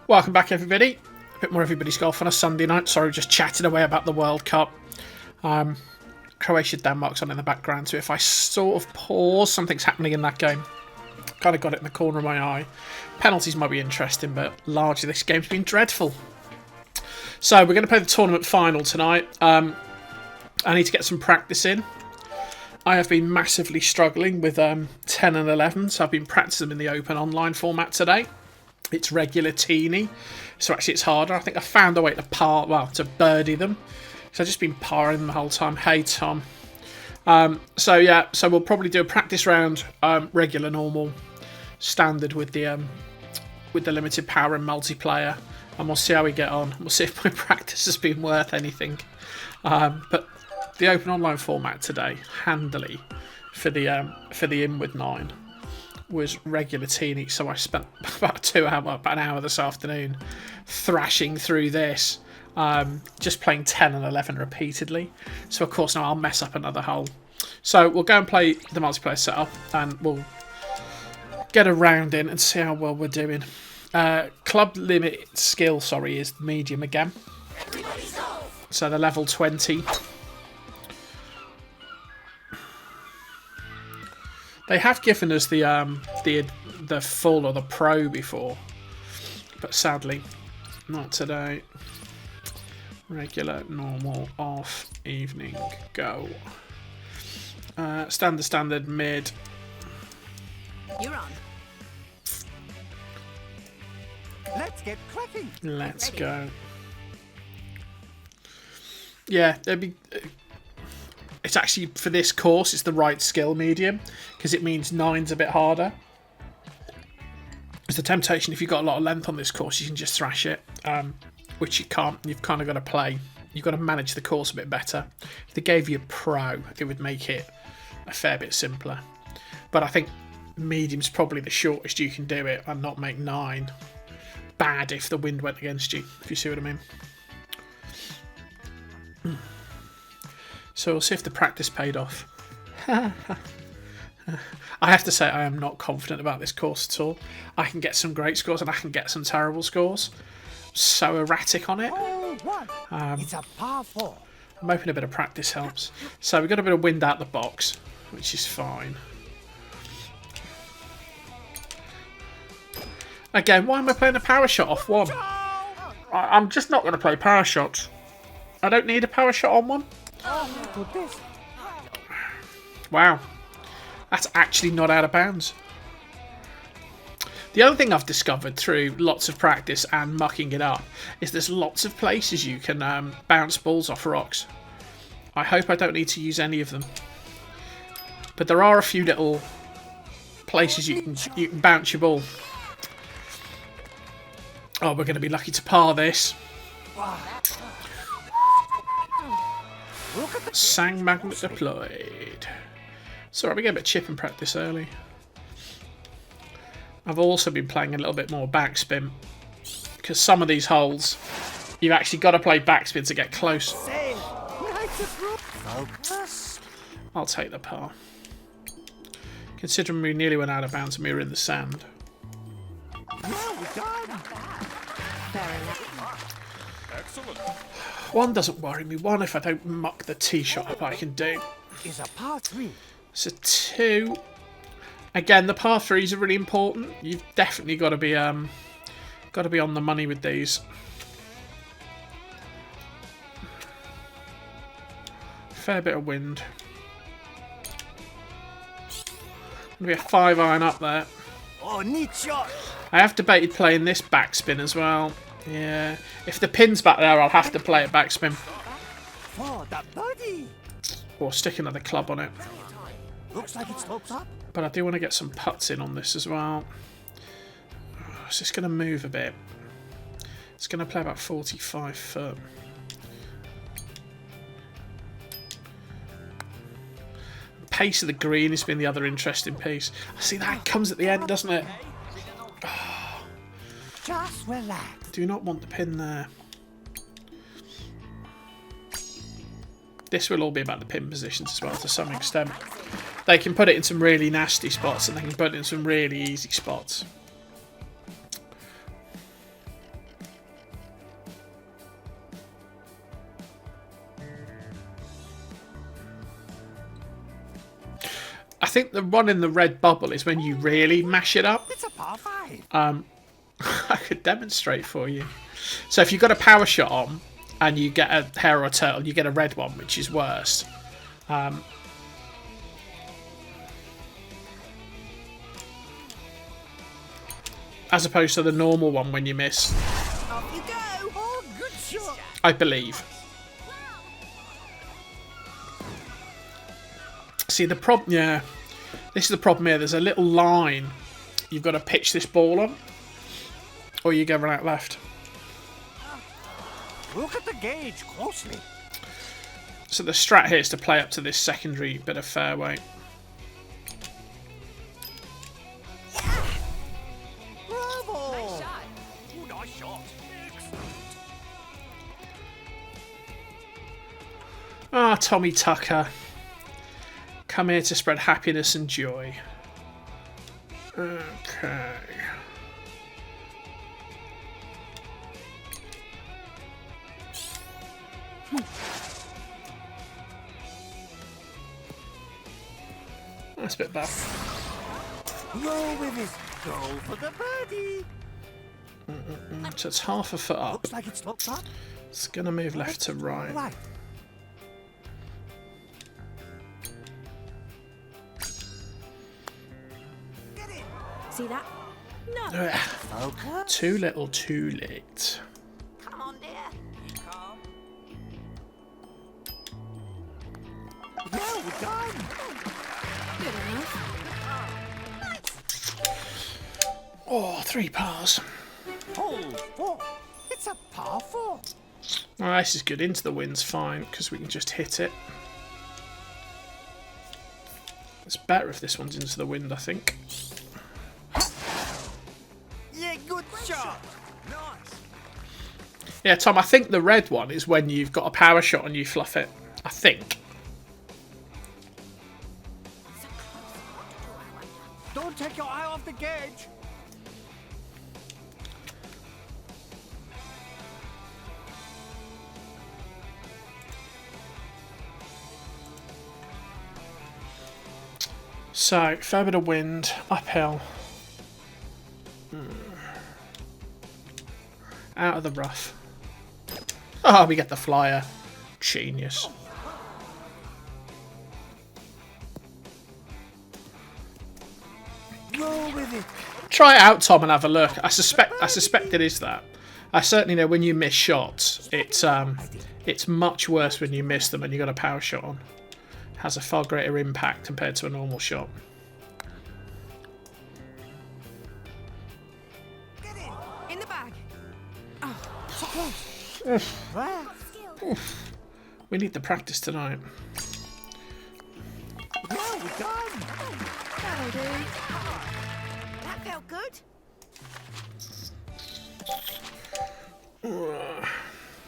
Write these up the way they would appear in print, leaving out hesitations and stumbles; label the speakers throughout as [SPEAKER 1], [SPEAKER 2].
[SPEAKER 1] Welcome back, everybody. A bit more Everybody's Golf on a Sunday night. Sorry, just chatting away about the World Cup. Croatia-Denmark's on in the background, so if I sort of pause, something's happening in that game. Kind of got it in the corner of my eye. Penalties might be interesting, but largely this game's been dreadful. So we're going to play the tournament final tonight. I need to get some practice in. I have been massively struggling with 10 and 11, so I've been practicing them in the open online format today. It's regular teeny, so actually it's harder. I think I found a way to birdie them. So I've just been parring them the whole time. Hey, Tom. So we'll probably do a practice round, regular, normal, standard with the limited power and multiplayer, and we'll see how we get on. We'll see if my practice has been worth anything. But the open online format today, handily, for the in with 9. Was regular teeny, so I spent about an hour this afternoon thrashing through this, just playing 10 and 11 repeatedly. So of course now I'll mess up another hole. So we'll go and play the multiplayer setup, and we'll get a round in and see how well we're doing. Club limit skill, is medium again. So the level 20. They have given us the full or the pro before, but sadly, not today. Regular, normal, off, evening, go. Standard, mid.
[SPEAKER 2] You're on. Let's get cracking.
[SPEAKER 1] Let's go. Yeah, there'd be. It's actually, for this course, it's the right skill medium, because it means 9's a bit harder. There's the temptation, if you've got a lot of length on this course, you can just thrash it, which you can't. You've kind of got to play. You've got to manage the course a bit better. If they gave you a pro, it would make it a fair bit simpler. But I think medium's probably the shortest you can do it and not make 9 bad if the wind went against you, if you see what I mean. So we'll see if the practice paid off. I have to say I am not confident about this course at all. I can get some great scores and I can get some terrible scores. So erratic on it.
[SPEAKER 2] It's a par 4.
[SPEAKER 1] I'm hoping a bit of practice helps. So we've got a bit of wind out the box, which is fine. Again, why am I playing a power shot off one? I'm just not going to play power shots. I don't need a power shot on one. Wow, that's actually not out of bounds. The other thing I've discovered through lots of practice and mucking it up is there's lots of places you can bounce balls off rocks. I hope I don't need to use any of them, but there are a few little places you can bounce your ball. Oh, we're going to be lucky to par this. Sang magnet deployed. Sorry, we get a bit of chip and practice early. I've also been playing a little bit more backspin, because some of these holes you've actually got to play backspin to get close. I'll take the par. Considering we nearly went out of bounds and we were in the sand.
[SPEAKER 2] Excellent.
[SPEAKER 1] One doesn't worry me. One, if I don't muck the tee shot up, I can do.
[SPEAKER 2] Is a par 3.
[SPEAKER 1] So 2. Again, the par 3s are really important. You've definitely got to be on the money with these. Fair bit of wind. Gonna be a 5-iron up there.
[SPEAKER 2] Oh, neat shot.
[SPEAKER 1] I have debated playing this backspin as well. Yeah, if the pin's back there, I'll have to play it backspin.
[SPEAKER 2] Oh, that birdie.
[SPEAKER 1] Or stick another club on it.
[SPEAKER 2] Looks like it slopes up.
[SPEAKER 1] But I do want to get some putts in on this as well. It's just going to move a bit. It's going to play about 45 foot. The pace of the green has been the other interesting piece. I see that comes at the end, doesn't it?
[SPEAKER 2] Just relax.
[SPEAKER 1] Do not want the pin there. This will all be about the pin positions as well to some extent. They can put it in some really nasty spots and they can put it in some really easy spots. I think the one in the red bubble is when you really mash it up.
[SPEAKER 2] It's a par 5.
[SPEAKER 1] I could demonstrate for you. So if you've got a power shot on and you get a hare or a turtle, you get a red one, which is worse. As opposed to the normal one when you miss.
[SPEAKER 2] Off you go. Oh, good shot.
[SPEAKER 1] I believe. See, the problem... Yeah. This is the problem here. There's a little line you've got to pitch this ball on. Or you go right left.
[SPEAKER 2] Look at the gauge closely.
[SPEAKER 1] So the strat here is to play up to this secondary bit of fairway.
[SPEAKER 2] Bravo. Nice shot. Ooh, nice shot.
[SPEAKER 1] Ah, Tommy Tucker. Come here to spread happiness and joy. Okay. That's a bit bad.
[SPEAKER 2] Roll with it. Go for the birdie.
[SPEAKER 1] So it's half a foot up.
[SPEAKER 2] Looks like it slopes up.
[SPEAKER 1] It's going to move left to right.
[SPEAKER 2] Right.
[SPEAKER 3] See that? No.
[SPEAKER 1] Ugh.
[SPEAKER 2] Focus.
[SPEAKER 1] Too little, too late.
[SPEAKER 3] Come on, dear.
[SPEAKER 2] Calm. Well done.
[SPEAKER 3] Good enough.
[SPEAKER 1] Oh, 3 pars.
[SPEAKER 2] Hole 4. It's a par 4.
[SPEAKER 1] Oh, this is good. Into the wind's fine because we can just hit it. It's better if this one's into the wind, I think.
[SPEAKER 2] Yeah, good shot. Nice.
[SPEAKER 1] Yeah, Tom, I think the red one is when you've got a power shot and you fluff it. I think.
[SPEAKER 2] Don't take your eye off the gauge.
[SPEAKER 1] So, fair bit of wind, uphill. Out of the rough. Oh, we get the flyer. Genius.
[SPEAKER 2] Roll with it.
[SPEAKER 1] Try it out, Tom, and have a look. I suspect it is that. I certainly know when you miss shots, it's much worse when you miss them and you got a power shot on. It has a far greater impact compared to a normal shot.
[SPEAKER 3] Get in the bag.
[SPEAKER 2] So close. Well
[SPEAKER 1] We need the practice tonight.
[SPEAKER 2] done.
[SPEAKER 3] That'll do. That felt good.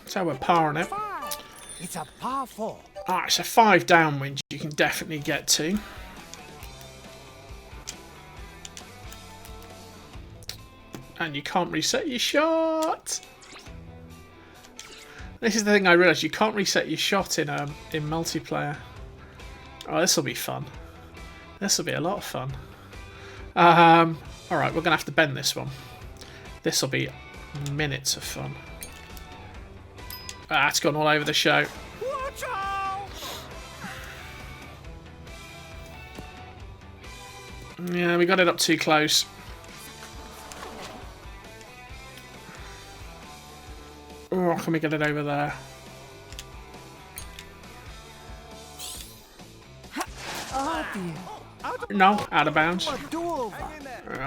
[SPEAKER 1] So we're parring it.
[SPEAKER 2] 5. It's a par 4.
[SPEAKER 1] Alright, so 5 downwind you can definitely get to. And you can't reset your shot. This is the thing I realised, you can't reset your shot in multiplayer. Oh, this will be fun. This will be a lot of fun. Alright, we're going to have to bend this one. This will be minutes of fun. Ah, it's gone all over the show.
[SPEAKER 2] Watch out!
[SPEAKER 1] Yeah, we got it up too close. Oh, can we get it over there?
[SPEAKER 2] Oh dear.
[SPEAKER 1] No, out of bounds.
[SPEAKER 2] A do-over.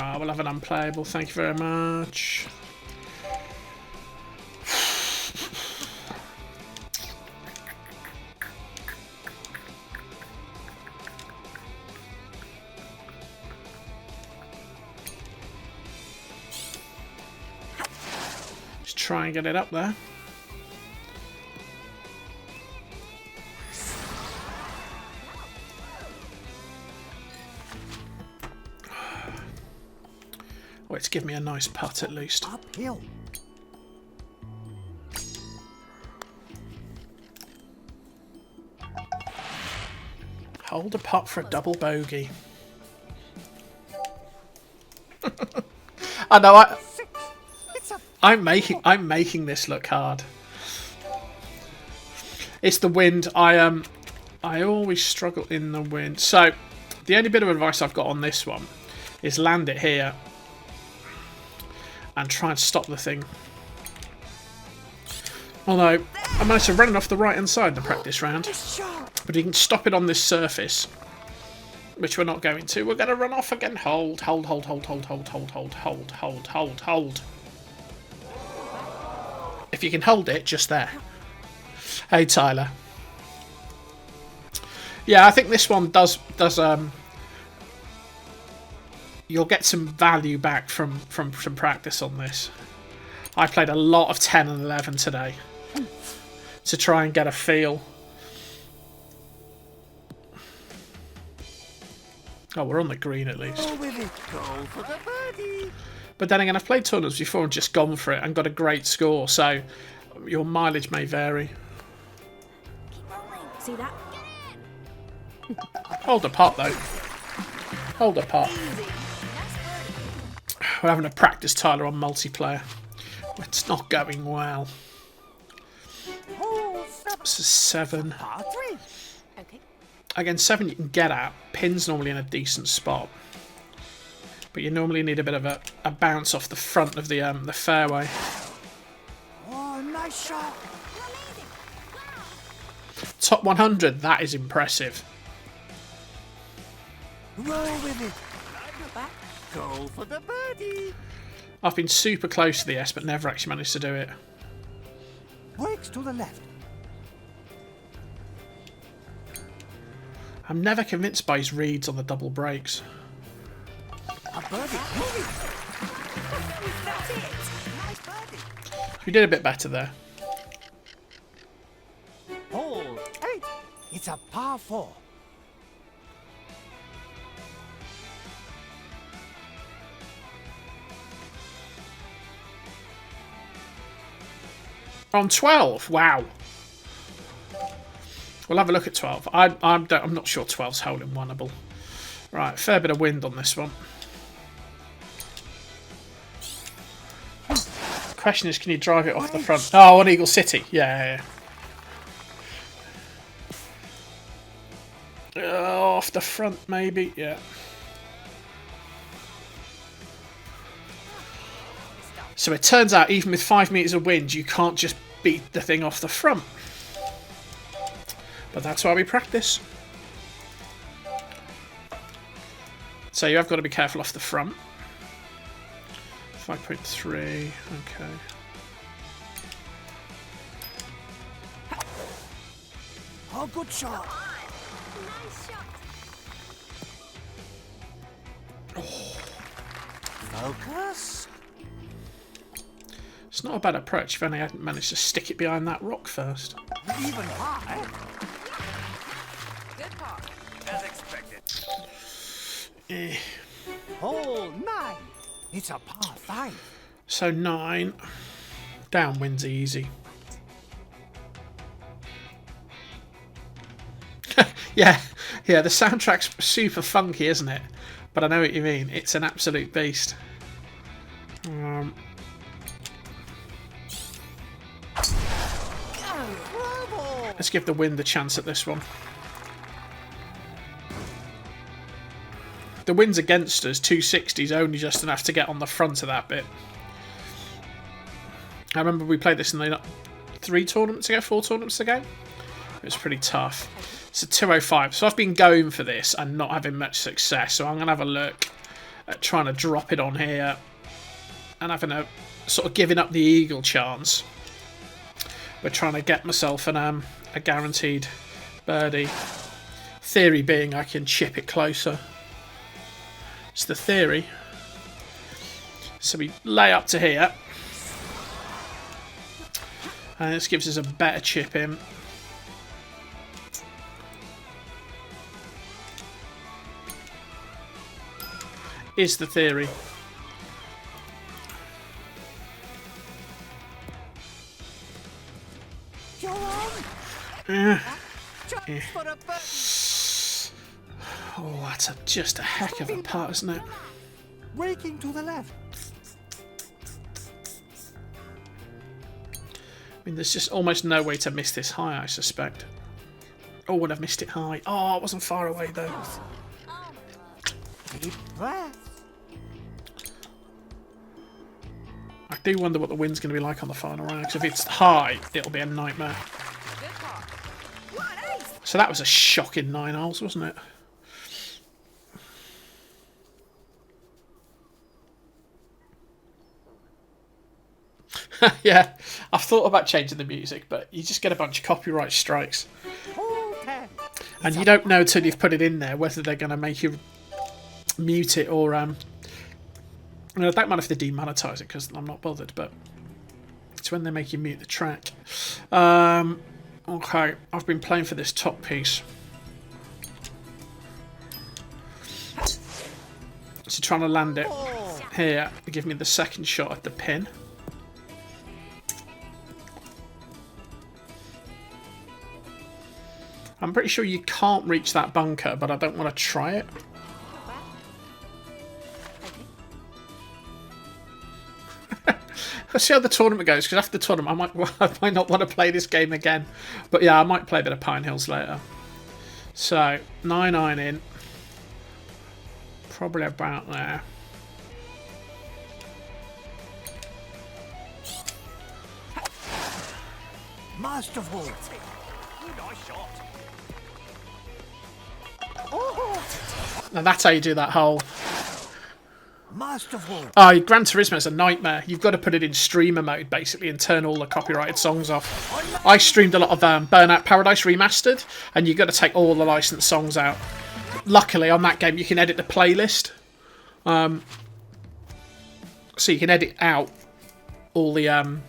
[SPEAKER 1] Oh, we'll have an unplayable. Thank you very much. Just try and get it up there. Oh, it's given me a nice putt at least.
[SPEAKER 2] Uphill.
[SPEAKER 1] Hold a pot for a double bogey. I know. I'm making this look hard. It's the wind. I always struggle in the wind. So the only bit of advice I've got on this one is land it here and try and stop the thing. Although I managed to run it off the right hand side in the practice round, but you can stop it on this surface, which we're not going to. We're going to run off again. Hold, hold, hold, hold, hold, hold, hold, hold, hold, hold, hold, hold. If you can hold it, just there. Hey, Tyler. Yeah, I think this one does you'll get some value back from practice on this. I played a lot of 10 and 11 today to try and get a feel. Oh, we're on the green at least.
[SPEAKER 2] Go with it. Go for the birdie.
[SPEAKER 1] But then again, I've played tournaments before and just gone for it and got a great score, so your mileage may vary.
[SPEAKER 3] See that?
[SPEAKER 1] Hold a pot, though. Hold a pot. We're having a practice, Tyler, on multiplayer. It's not going well. This is 7.
[SPEAKER 3] Okay.
[SPEAKER 1] Again, 7 you can get at. Pin's normally in a decent spot. But you normally need a bit of a bounce off the front of the fairway.
[SPEAKER 2] Oh, nice shot.
[SPEAKER 1] Top 100, that is impressive.
[SPEAKER 2] Roll with it.
[SPEAKER 3] Not bad.
[SPEAKER 2] Go for the birdie.
[SPEAKER 1] I've been super close to the S, but never actually managed to do it.
[SPEAKER 2] Brakes to the left.
[SPEAKER 1] I'm never convinced by his reads on the double breaks.
[SPEAKER 2] A birdie. Move
[SPEAKER 3] That's it. Nice birdie.
[SPEAKER 1] We did a bit better there.
[SPEAKER 2] it. Hole 8. It's a par 4.
[SPEAKER 1] On 12, wow. We'll have a look at 12. I'm not sure 12's hole in oneable. Right, fair bit of wind on this one. The question is, can you drive it off the front? Oh, on Eagle City. Yeah. Off the front, maybe. Yeah. So it turns out, even with 5 metres of wind, you can't just beat the thing off the front. But that's why we practice. So you have got to be careful off the front. 5.3, okay.
[SPEAKER 2] Oh, good shot.
[SPEAKER 3] Nice shot.
[SPEAKER 2] Focus.
[SPEAKER 1] It's not a bad approach if only I hadn't managed to stick it behind that rock first.
[SPEAKER 2] Even high.
[SPEAKER 3] Good part.
[SPEAKER 2] As expected.
[SPEAKER 1] Eh.
[SPEAKER 2] Hole 9. It's a par 5.
[SPEAKER 1] So 9. Downwind's easy. Yeah, the soundtrack's super funky, isn't it? But I know what you mean. It's an absolute beast. Let's give the wind a chance at this one. The wind's against us. 260's only just enough to get on the front of that bit. I remember we played this in the 4 tournaments ago. It was pretty tough. It's a 205. So I've been going for this and not having much success. So I'm going to have a look at trying to drop it on here and having a sort of giving up the eagle chance. We're trying to get myself a guaranteed birdie. Theory being I can chip it closer. It's the theory. So we lay up to here. And this gives us a better chip in. Is the theory.
[SPEAKER 2] You're on.
[SPEAKER 1] Eh.
[SPEAKER 2] Just for a
[SPEAKER 1] Oh, that's just a heck of a part, isn't it?
[SPEAKER 2] Braking to the left.
[SPEAKER 1] I mean, there's just almost no way to miss this high, I suspect. Oh, would have missed it high. Oh, it wasn't far away, though.
[SPEAKER 2] Deep breath.
[SPEAKER 1] I do wonder what the wind's going to be like on the final round, because if it's high, it'll be a nightmare. So that was a shocking 9 holes, wasn't it? Yeah, I've thought about changing the music, but you just get a bunch of copyright strikes. And you don't know until you've put it in there whether they're going to make you mute it or... I don't mind if they demonetize it because I'm not bothered, but it's when they make you mute the track. Okay, I've been playing for this top piece. So trying to land it here to give me the second shot at the pin. I'm pretty sure you can't reach that bunker, but I don't want to try it. Let's see how the tournament goes, because after the tournament I might not want to play this game again. But yeah, I might play a bit of Pine Hills later. So, 9-9 in. Probably about there.
[SPEAKER 2] Masterful. Nice shot.
[SPEAKER 1] Now that's how you do that hole.
[SPEAKER 2] Masterful.
[SPEAKER 1] Oh, Gran Turismo is a nightmare. You've got to put it in streamer mode, basically, and turn all the copyrighted songs off. I streamed a lot of Burnout Paradise Remastered, and you've got to take all the licensed songs out. Luckily, on that game, you can edit the playlist. So you can edit out all the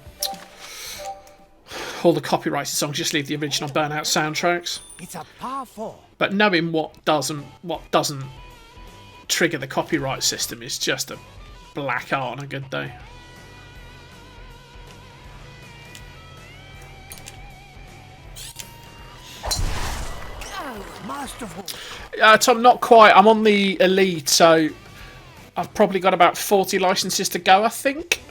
[SPEAKER 1] copyrighted songs, just leave the original Burnout soundtracks.
[SPEAKER 2] It's a par 4.
[SPEAKER 1] But knowing what doesn't trigger the copyright system is just a black art on a good day.
[SPEAKER 2] Masterful.
[SPEAKER 1] Tom, not quite. I'm on the elite, so I've probably got about 40 licenses to go, I think.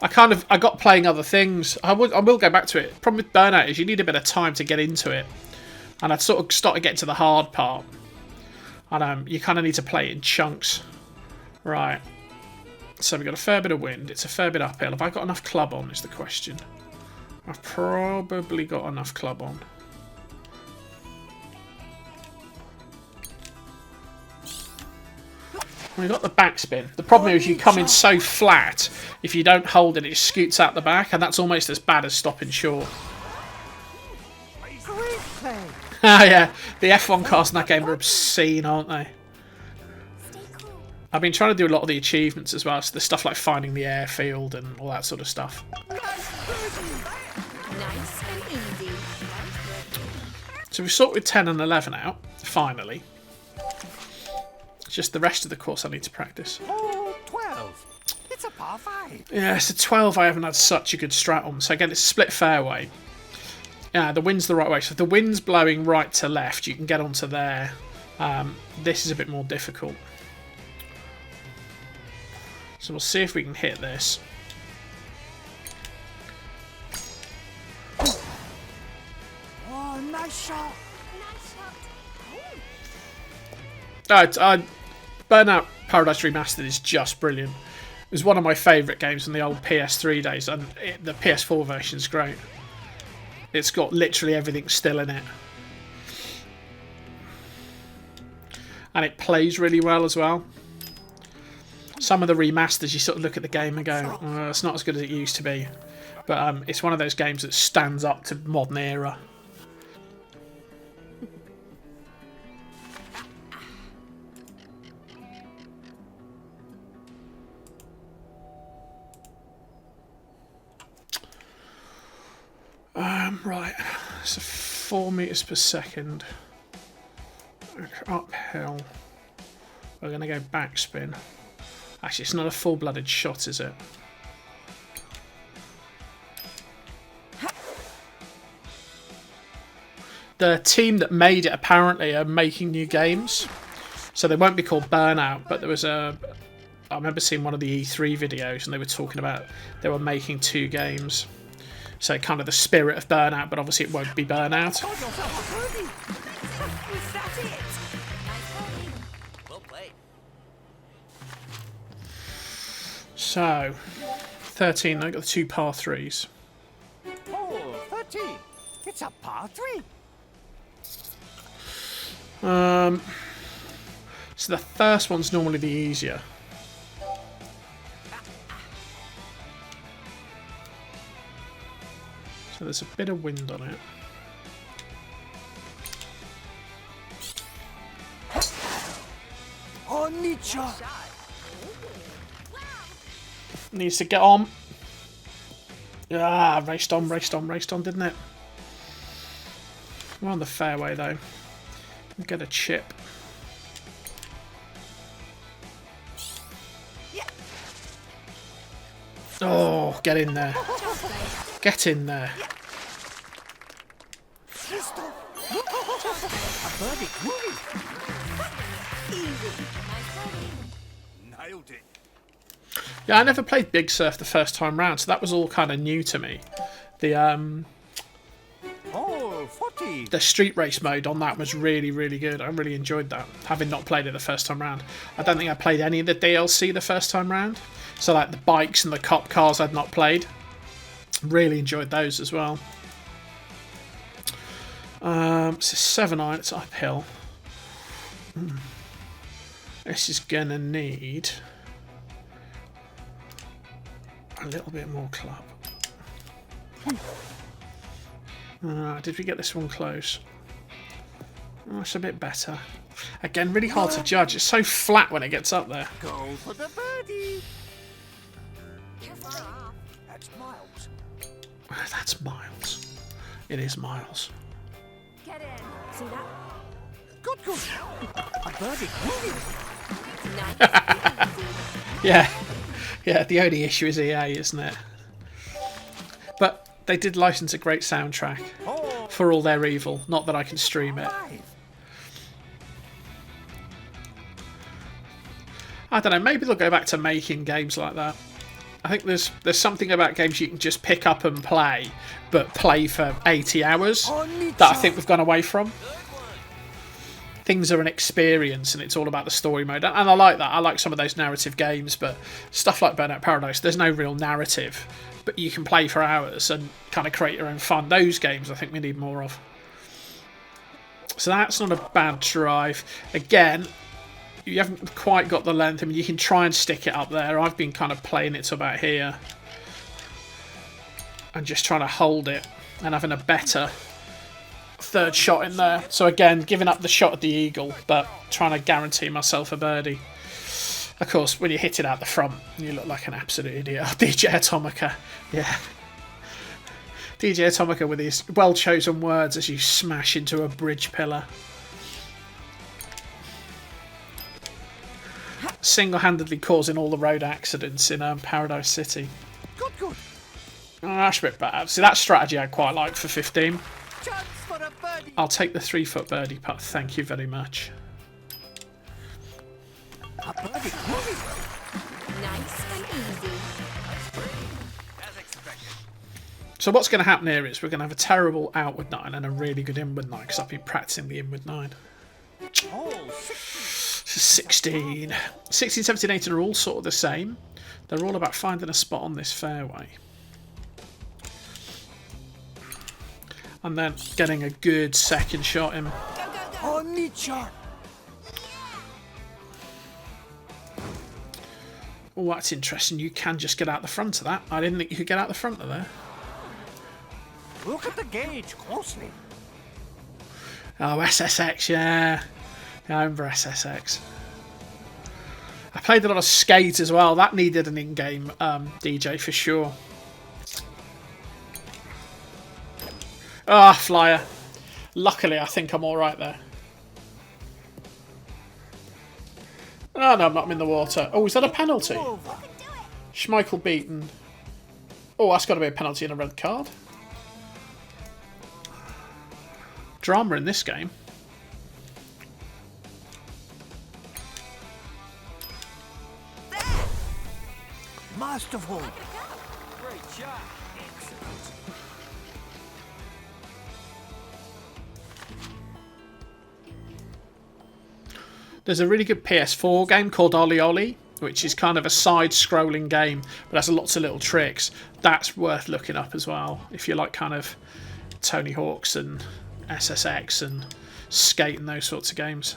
[SPEAKER 1] I got playing other things. I will go back to it. Problem with Burnout is you need a bit of time to get into it. And I'd sort of started getting to the hard part. And you kind of need to play it in chunks. Right. So we've got a fair bit of wind. It's a fair bit uphill. Have I got enough club on is the question. I've probably got enough club on. We've got the backspin. The problem is you come in so flat, if you don't hold it, it scoots out the back, and that's almost as bad as stopping short.
[SPEAKER 2] Great play.
[SPEAKER 1] Ah, yeah. The F1 cars in that game are obscene, aren't they? I've been trying to do a lot of the achievements as well, so the stuff like finding the airfield and all that sort of stuff.
[SPEAKER 3] Nice and easy.
[SPEAKER 1] So we've sorted 10 and 11 out, finally. It's just the rest of the course I need to practice.
[SPEAKER 2] Oh, 12. It's a par 5.
[SPEAKER 1] Yeah, so 12 I haven't had such a good strat on. So again, it's a split fairway. Yeah, the wind's the right way. So if the wind's blowing right to left, you can get onto there. This is a bit more difficult. So we'll see if we can hit this.
[SPEAKER 2] Oh, nice shot.
[SPEAKER 3] Nice shot.
[SPEAKER 1] Burnout Paradise Remastered is just brilliant. It was one of my favourite games in the old PS3 days, and the PS4 version is great. It's got literally everything still in it. And it plays really well as well. Some of the remasters, you sort of look at the game and go, oh, it's not as good as it used to be. But it's one of those games that stands up to modern era. Right, so 4 meters per second. Uphill. We're going to go backspin. Actually, it's not a full-blooded shot, is it? the team that made it apparently are making new games, so they won't be called Burnout. But there was I remember seeing one of the E3 videos, and they were talking about they were making 2 games. So kind of the spirit of Burnout, but obviously it won't be Burnout.
[SPEAKER 2] Hold yourself a birdie.
[SPEAKER 3] Is that it? Nice birdie.
[SPEAKER 2] Well played.
[SPEAKER 1] So 13. I got the 2 par 3s.
[SPEAKER 2] Oh, 13. It's a par 3.
[SPEAKER 1] So the first one's normally the easier. So there's a bit of wind on it.
[SPEAKER 2] Oh, Nietzsche.
[SPEAKER 1] Needs to get on. Ah, raced on, didn't it? We're on the fairway though. Get a chip. Oh, get in there. Get in there.
[SPEAKER 2] A birdie.
[SPEAKER 3] Easy. Nice birdie.
[SPEAKER 2] Nailed it.
[SPEAKER 1] Yeah, I never played Big Surf the first time round, so that was all kind of new to me.
[SPEAKER 2] Oh, 40.
[SPEAKER 1] The street race mode on that was really, really good. I really enjoyed that, having not played it the first time round. I don't think I played any of the DLC the first time round. So like the bikes and the cop cars I'd not played. Really enjoyed those as well. It's a 7-iron, it's uphill. This is gonna need a little bit more club. Did we get this one close? Oh, it's a bit better. Again, really hard to judge. It's so flat when it gets up there.
[SPEAKER 2] Go for the birdie.
[SPEAKER 3] You're far off.
[SPEAKER 2] That's Miles.
[SPEAKER 1] That's Miles. It is Miles.
[SPEAKER 3] Get in. See that?
[SPEAKER 2] Good. A birdie.
[SPEAKER 3] Nice. Easy.
[SPEAKER 1] Yeah. The only issue is EA, isn't it? But they did license a great soundtrack
[SPEAKER 2] Oh,
[SPEAKER 1] for all their evil. Not that I can stream it.
[SPEAKER 2] 5.
[SPEAKER 1] I don't know. Maybe they'll go back to making games like that. I think there's something about games you can just pick up and play, but play for 80 hours that I think we've gone away from. Things are an experience, and it's all about the story mode, and I like that. I like some of those narrative games, but stuff like Burnout Paradise, there's no real narrative, but you can play for hours and kind of create your own fun. Those games I think we need more of. So that's not a bad drive. Again, you haven't quite got the length. I mean, you can try and stick it up there. I've been kind of playing it to about here and just trying to hold it and having a better third shot in there. So again, giving up the shot at the eagle, but trying to guarantee myself a birdie. Of course, when you hit it out the front, you look like an absolute idiot. Oh, DJ Atomica, yeah. DJ Atomica with his well-chosen words as you smash into a bridge pillar. Single-handedly causing all the road accidents in Paradise City.
[SPEAKER 2] Good.
[SPEAKER 1] Oh, that's a bit bad. See, that strategy I quite like for 15.
[SPEAKER 2] Chance for a birdie.
[SPEAKER 1] I'll take the 3-foot birdie putt. Thank you very much.
[SPEAKER 2] A birdie.
[SPEAKER 3] Nice and easy.
[SPEAKER 2] As expected.
[SPEAKER 1] So what's going to happen here is we're going to have a terrible outward 9 and a really good inward 9 because I've been practicing the inward 9.
[SPEAKER 2] Oh, 60.
[SPEAKER 1] 16. 16, 17, 18 are all sort of the same. They're all about finding a spot on this fairway. And then getting a good second shot in.
[SPEAKER 2] Oh, Nietzsche.
[SPEAKER 1] Oh, that's interesting. You can just get out the front of that. I didn't think you could get out the front of there.
[SPEAKER 2] Look at the gauge closely.
[SPEAKER 1] Oh, SSX, yeah. I remember SSX. I played a lot of Skate as well. That needed an in-game DJ for sure. Ah, flyer. Luckily, I think I'm all right there. Oh, no, I'm not in the water. Oh, is that a penalty?
[SPEAKER 2] Over.
[SPEAKER 1] Schmeichel beaten. Oh, that's got to be a penalty and a red card. drama in this game.
[SPEAKER 2] Masterful.
[SPEAKER 4] Great shot. Excellent.
[SPEAKER 1] There's a really good PS4 game called Ollie Ollie, which is kind of a side-scrolling game, but has lots of little tricks. That's worth looking up as well, if you like kind of Tony Hawk's and SSX and Skate and those sorts of games.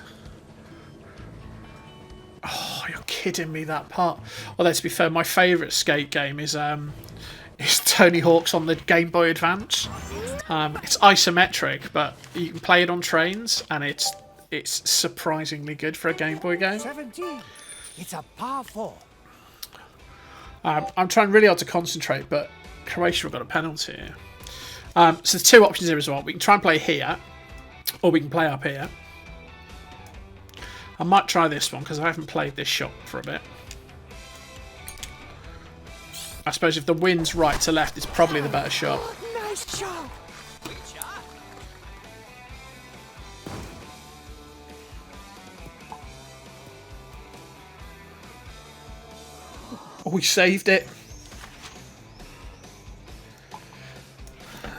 [SPEAKER 1] Oh, you're kidding me, that part. Although, to be fair, my favourite Skate game is Tony Hawk's on the Game Boy Advance. It's isometric, but you can play it on trains, and it's surprisingly good for a Game Boy game.
[SPEAKER 2] 17. It's a par 4.
[SPEAKER 1] I'm trying really hard to concentrate, but Croatia have got a penalty here. So there's two options here as well. We can try and play here, or we can play up here. I might try this one because I haven't played this shot for a bit. I suppose if the wind's right to left, it's probably the better shot.
[SPEAKER 2] Nice shot.
[SPEAKER 4] Great shot.
[SPEAKER 1] Oh, we saved it.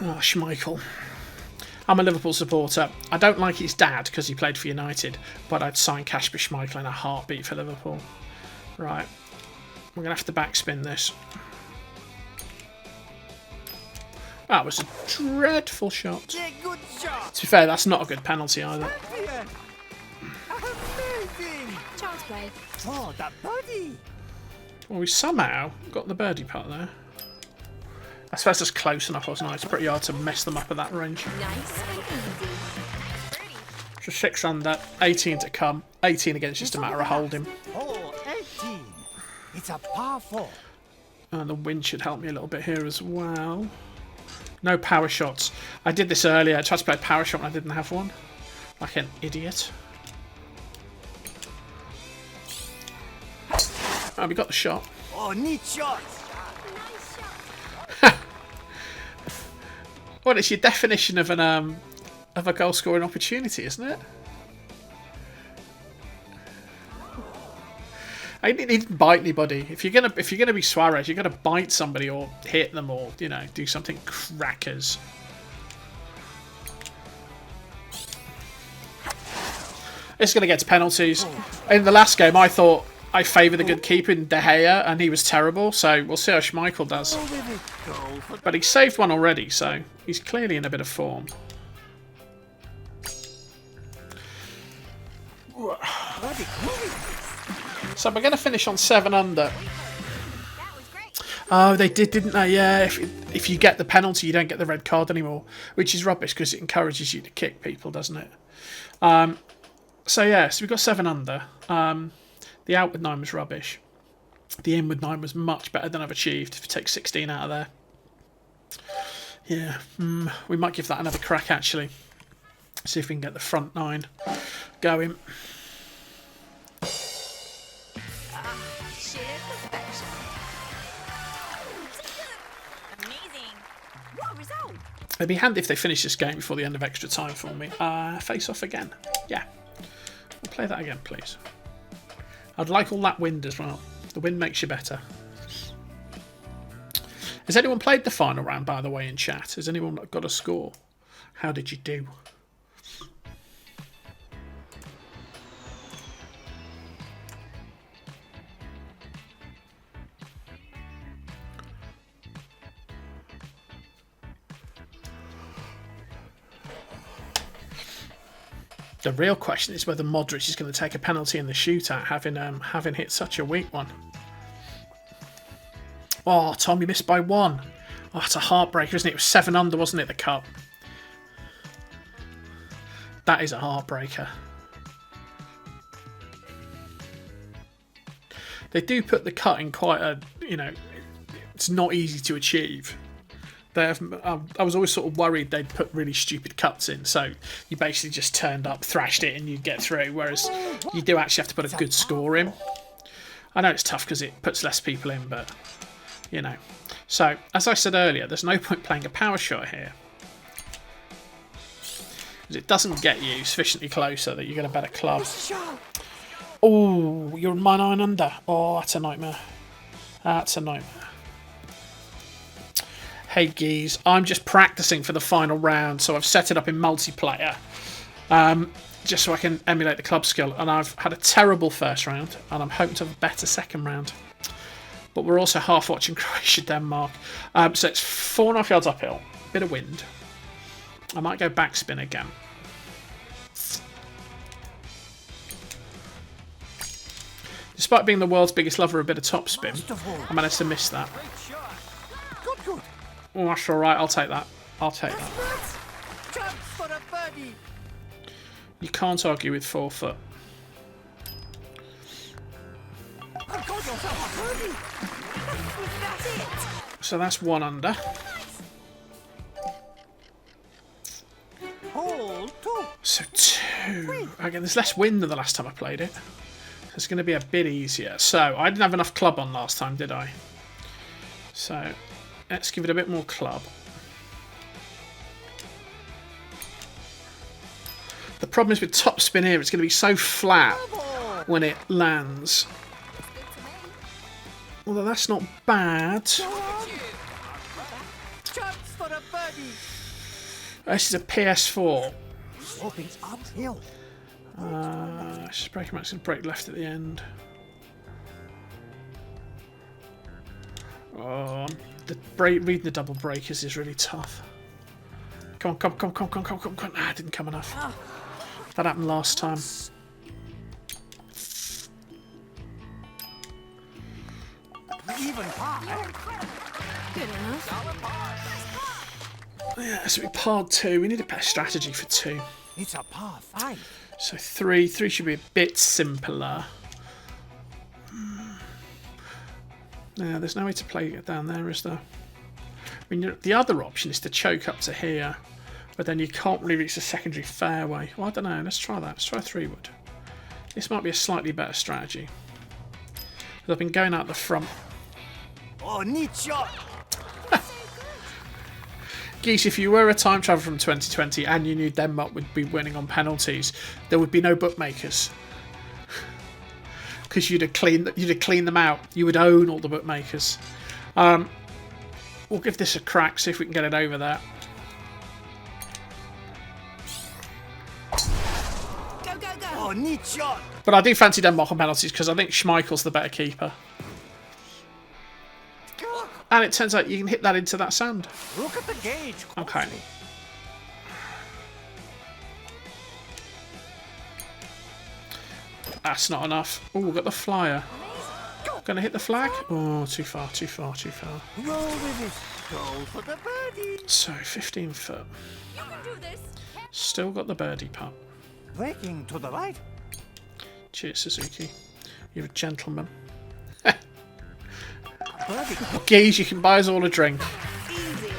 [SPEAKER 1] Oh, Schmeichel. I'm a Liverpool supporter. I don't like his dad because he played for United, but I'd sign Kasper Schmeichel in a heartbeat for Liverpool. Right. We're going to have to backspin this. That was a dreadful shot.
[SPEAKER 2] Yeah, good shot.
[SPEAKER 1] To be fair, that's not a good penalty either.
[SPEAKER 2] Champion. Amazing.
[SPEAKER 3] Child's play.
[SPEAKER 2] Oh, that birdie.
[SPEAKER 1] Well, we somehow got the birdie putt there. I suppose that's close enough, wasn't it? It's pretty hard to mess them up at that range.
[SPEAKER 3] Nice and easy. Birdie.
[SPEAKER 1] So 6 under, 18 to come. 18 again, it's just a matter of holding.
[SPEAKER 2] Oh, 18. It's a par 4.
[SPEAKER 1] And the wind should help me a little bit here as well. No power shots. I did this earlier. I tried to play a power shot and I didn't have one. Like an idiot. Oh, we got the shot.
[SPEAKER 2] Oh, neat shot.
[SPEAKER 3] Nice shot.
[SPEAKER 1] Well, it's your definition of an of a goal scoring opportunity, isn't it? He didn't bite anybody. If you're gonna be Suarez, you're gonna bite somebody or hit them or do something crackers. It's gonna get to penalties. In the last game, I thought I favoured the good keeper in De Gea, and he was terrible. So we'll see how Schmeichel does. But he saved one already, so he's clearly in a bit of form. So we're going to finish on 7 under.
[SPEAKER 3] That was great.
[SPEAKER 1] Oh, they did, didn't they? Yeah, if you get the penalty, you don't get the red card anymore, which is rubbish because it encourages you to kick people, doesn't it? So yeah, so we've got 7 under. The outward 9 was rubbish. The inward 9 was much better than I've achieved. If you take 16 out of there. Yeah, we might give that another crack actually. See if we can get the front 9 going.
[SPEAKER 3] Sheer perfection. Amazing. What a result.
[SPEAKER 1] It'd be handy if they finish this game before the end of extra time for me. Face off again. Yeah. We'll play that again, please. I'd like all that wind as well. The wind makes you better. Has anyone played the final round, by the way, in chat? Has anyone got a score? How did you do? The real question is whether Modric is going to take a penalty in the shootout, having hit such a weak one. Oh, Tom, you missed by 1. Oh, it's a heartbreaker, isn't it? It was 7 under, wasn't it, the cup? That is a heartbreaker. They do put the cut in quite a, it's not easy to achieve. I was always sort of worried they'd put really stupid cuts in, so you basically just turned up, thrashed it, and you get through, whereas you do actually have to put a good score in. I know it's tough because it puts less people in, but, So, as I said earlier, there's no point playing a power shot here. Because it doesn't get you sufficiently closer that you get a better club.
[SPEAKER 2] Shot.
[SPEAKER 1] Oh, you're my 9 under. Oh, that's a nightmare. That's a nightmare. Hey, geez. I'm just practicing for the final round, so I've set it up in multiplayer. Just so I can emulate the club skill. And I've had a terrible first round, and I'm hoping to have a better second round. But we're also half watching Croatia-Denmark. So it's 4.5 yards uphill. Bit of wind. I might go backspin again. Despite being the world's biggest lover of a bit of topspin, I managed to miss that.
[SPEAKER 2] Good, good.
[SPEAKER 1] Oh, that's alright. I'll take that. I'll take that.
[SPEAKER 2] Chance for a birdie.
[SPEAKER 1] You can't argue with 4 foot.
[SPEAKER 2] I've got yourself a birdie.
[SPEAKER 3] Was that it?
[SPEAKER 1] So that's 1 under.
[SPEAKER 2] Hole 2.
[SPEAKER 1] So 2. Again, there's less wind than the last time I played it. It's going to be a bit easier. So I didn't have enough club on last time, did I? So let's give it a bit more club. The problem is with topspin here, it's going to be so flat when it lands. Although that's not bad.
[SPEAKER 2] Chance for a birdie.
[SPEAKER 1] This is a PS4.
[SPEAKER 2] Sloping's uphill.
[SPEAKER 1] Just brake max and brake left at the end. Oh, the reading the double breakers is really tough. Come on, come on. Ah, it didn't come enough. That happened last time.
[SPEAKER 2] Even par.
[SPEAKER 3] Good enough.
[SPEAKER 1] Yeah, this will be par 2. We need a better strategy for 2.
[SPEAKER 2] It's a par 5.
[SPEAKER 1] So 3 should be a bit simpler. Yeah, there's no way to play it down there, is there? I mean, the other option is to choke up to here, but then you can't really reach the secondary fairway. Well, I don't know. Let's try that. Let's try 3-wood. This might be a slightly better strategy. Because I've been going out the front.
[SPEAKER 2] Oh, neat shot.
[SPEAKER 1] Geese, if you were a time traveler from 2020 and you knew Denmark would be winning on penalties, there would be no bookmakers. Because you'd have cleaned them out. You would own all the bookmakers. We'll give this a crack, see if we can get it over there.
[SPEAKER 3] Go, go, go.
[SPEAKER 2] Oh, neat shot.
[SPEAKER 1] But I do fancy Denmark on penalties because I think Schmeichel's the better keeper. And it turns out you can hit that into that sand.
[SPEAKER 2] Look at the gauge.
[SPEAKER 1] Okay. That's not enough. Oh, we've got the flyer. Gonna hit the flag? Oh, too far.
[SPEAKER 2] Roll with it. Go for the birdie.
[SPEAKER 1] So, 15 foot.
[SPEAKER 3] You can do this.
[SPEAKER 1] Still got the birdie putt.
[SPEAKER 2] Breaking to the right.
[SPEAKER 1] Cheers, Suzuki. You're a gentleman.
[SPEAKER 2] Birdie.
[SPEAKER 1] Geez, you can buy us all a drink.
[SPEAKER 3] Easy.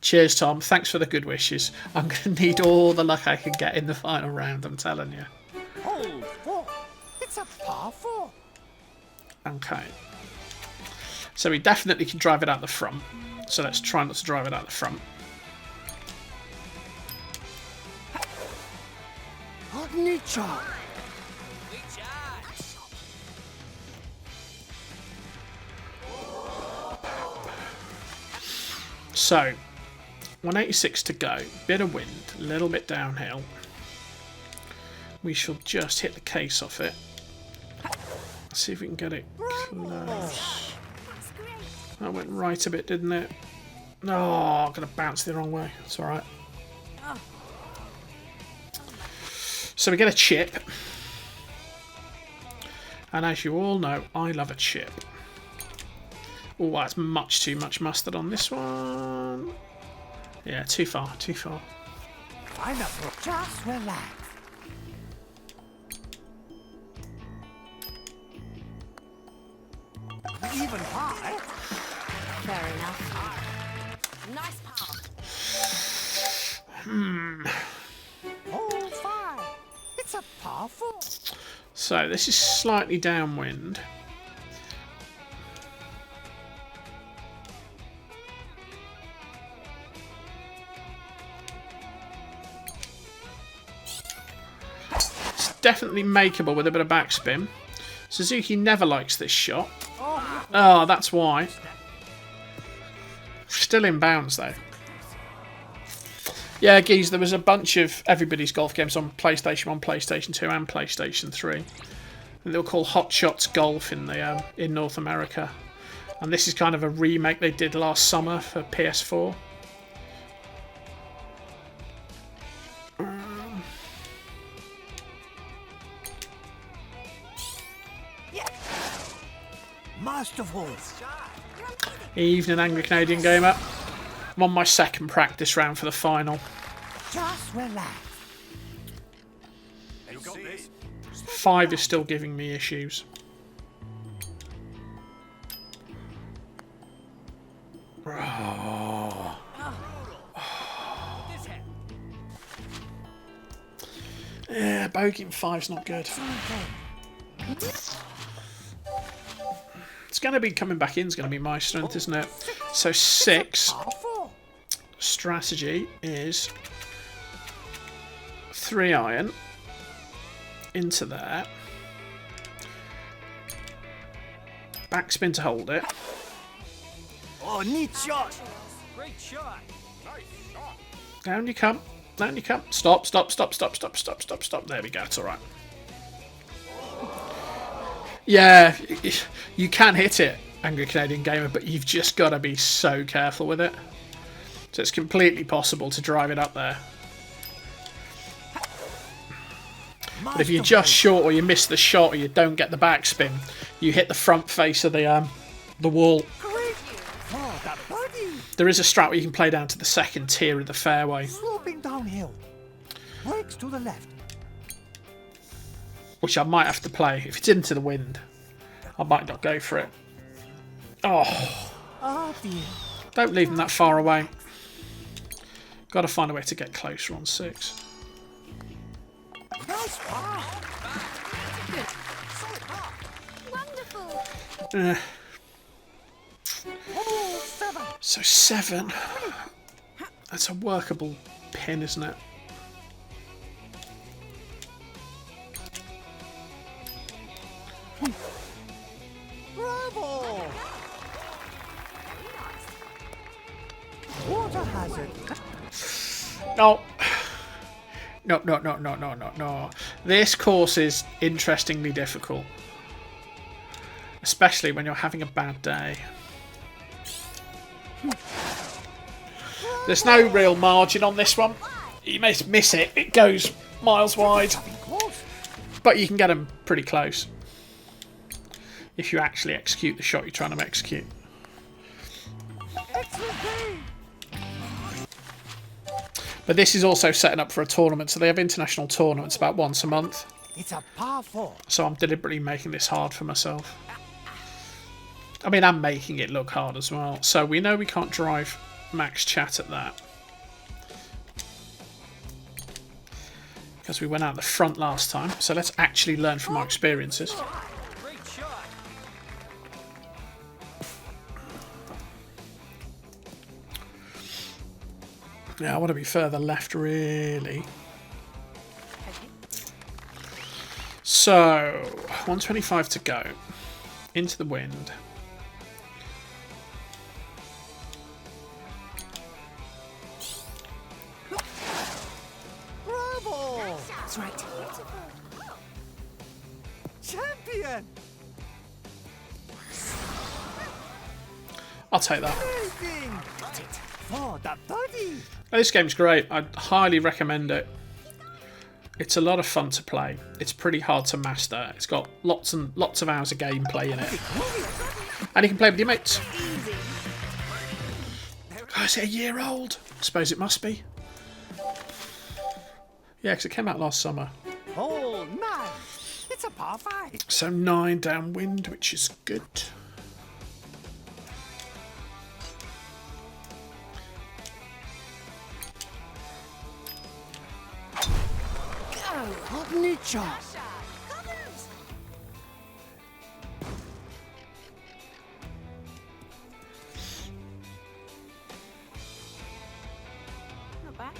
[SPEAKER 1] Cheers, Tom. Thanks for the good wishes. I'm going to need all the luck I can get in the final round, I'm telling you.
[SPEAKER 2] Hole 4. It's a par 4.
[SPEAKER 1] Okay. So we definitely can drive it out the front. So let's try not to drive it out the front.
[SPEAKER 2] Oh, neat shot.
[SPEAKER 1] So, 186 to go. Bit of wind, a little bit downhill. We shall just hit the case off it. Let's see if we can get it close. That went right a bit, didn't it? Oh, I'm going to bounce the wrong way. It's alright. So we get a chip. And as you all know, I love a chip. Oh, that's much too much mustard on this one. Yeah, too far.
[SPEAKER 2] Find a brook. Just relax. Even par.
[SPEAKER 3] Fair enough. Nice par.
[SPEAKER 2] Hole 5. It's a par 4.
[SPEAKER 1] So this is slightly downwind. definitely makeable with a bit of backspin. Suzuki never likes this shot. Oh, that's why. Still in bounds, though. Yeah, geez, there was a bunch of everybody's golf games on PlayStation 1, PlayStation 2 and PlayStation 3. And they were called Hot Shots Golf in North America. And this is kind of a remake they did last summer for PS4.
[SPEAKER 2] Masterful.
[SPEAKER 1] Evening, Angry Canadian Gamer. I'm on my second practice round for the final.
[SPEAKER 2] Just relax.
[SPEAKER 1] 5 is still giving me issues. Yeah, bogeying 5's not good. It's going to be coming back in, is going to be my strength, isn't it? So 6 strategy is 3 iron into there. Backspin to hold it.
[SPEAKER 2] Oh, neat shot.
[SPEAKER 4] Great shot.
[SPEAKER 1] Down you come. Down you come. Stop, stop, stop, stop, stop, stop, stop, stop. There we go. It's all right. Yeah, you can hit it, Angry Canadian Gamer, but you've just got to be so careful with it. So it's completely possible to drive it up there. But if you're just short, or you miss the shot, or you don't get the backspin, you hit the front face of the wall.
[SPEAKER 2] Oh, that birdie.
[SPEAKER 1] There is a strat where you can play down to the second tier of the fairway,
[SPEAKER 2] Sloping downhill. Brakes to the left.
[SPEAKER 1] which I might have to play. If it's into the wind, I might not go for it. Oh,
[SPEAKER 2] Oh dear.
[SPEAKER 1] don't leave them that far away. Got to find a way to get closer on 6.
[SPEAKER 2] Nice par.
[SPEAKER 3] Wonderful.
[SPEAKER 2] Oh, 7.
[SPEAKER 1] So 7. That's a workable pin, isn't it?
[SPEAKER 2] Bravo. Water hazard.
[SPEAKER 1] No. No, no, no, no, no, no, no. This course is interestingly difficult. Especially when you're having a bad day. There's no real margin on this one. You may miss it. It goes miles wide.
[SPEAKER 2] Close.
[SPEAKER 1] But you can get them pretty close. If you actually execute the shot you're trying to execute.
[SPEAKER 2] Excellent game.
[SPEAKER 1] But this is also setting up for a tournament. So they have international tournaments about once a month.
[SPEAKER 2] It's a par 4.
[SPEAKER 1] So I'm deliberately making this hard for myself. I mean, I'm making it look hard as well. So we know we can't drive max chat at that. Because we went out the front last time. So let's actually learn from our experiences.
[SPEAKER 4] Great shot.
[SPEAKER 1] Yeah, I want to be further left, really. So, 125 to go. Into the wind.
[SPEAKER 2] Bravo.
[SPEAKER 3] That's right.
[SPEAKER 2] Champion.
[SPEAKER 1] I'll take that.
[SPEAKER 2] Amazing. Oh, that birdie.
[SPEAKER 1] This game's great. I'd highly recommend it. It's a lot of fun to play. It's pretty hard to master. It's got lots and lots of hours of gameplay in it. And you can play with your mates. Oh, is it a year old? I suppose it must be. Yeah, because it came out last summer.
[SPEAKER 2] Oh, 9. It's a par 5.
[SPEAKER 1] So 9 downwind, which is good.
[SPEAKER 2] Neat shot.
[SPEAKER 3] Not bad.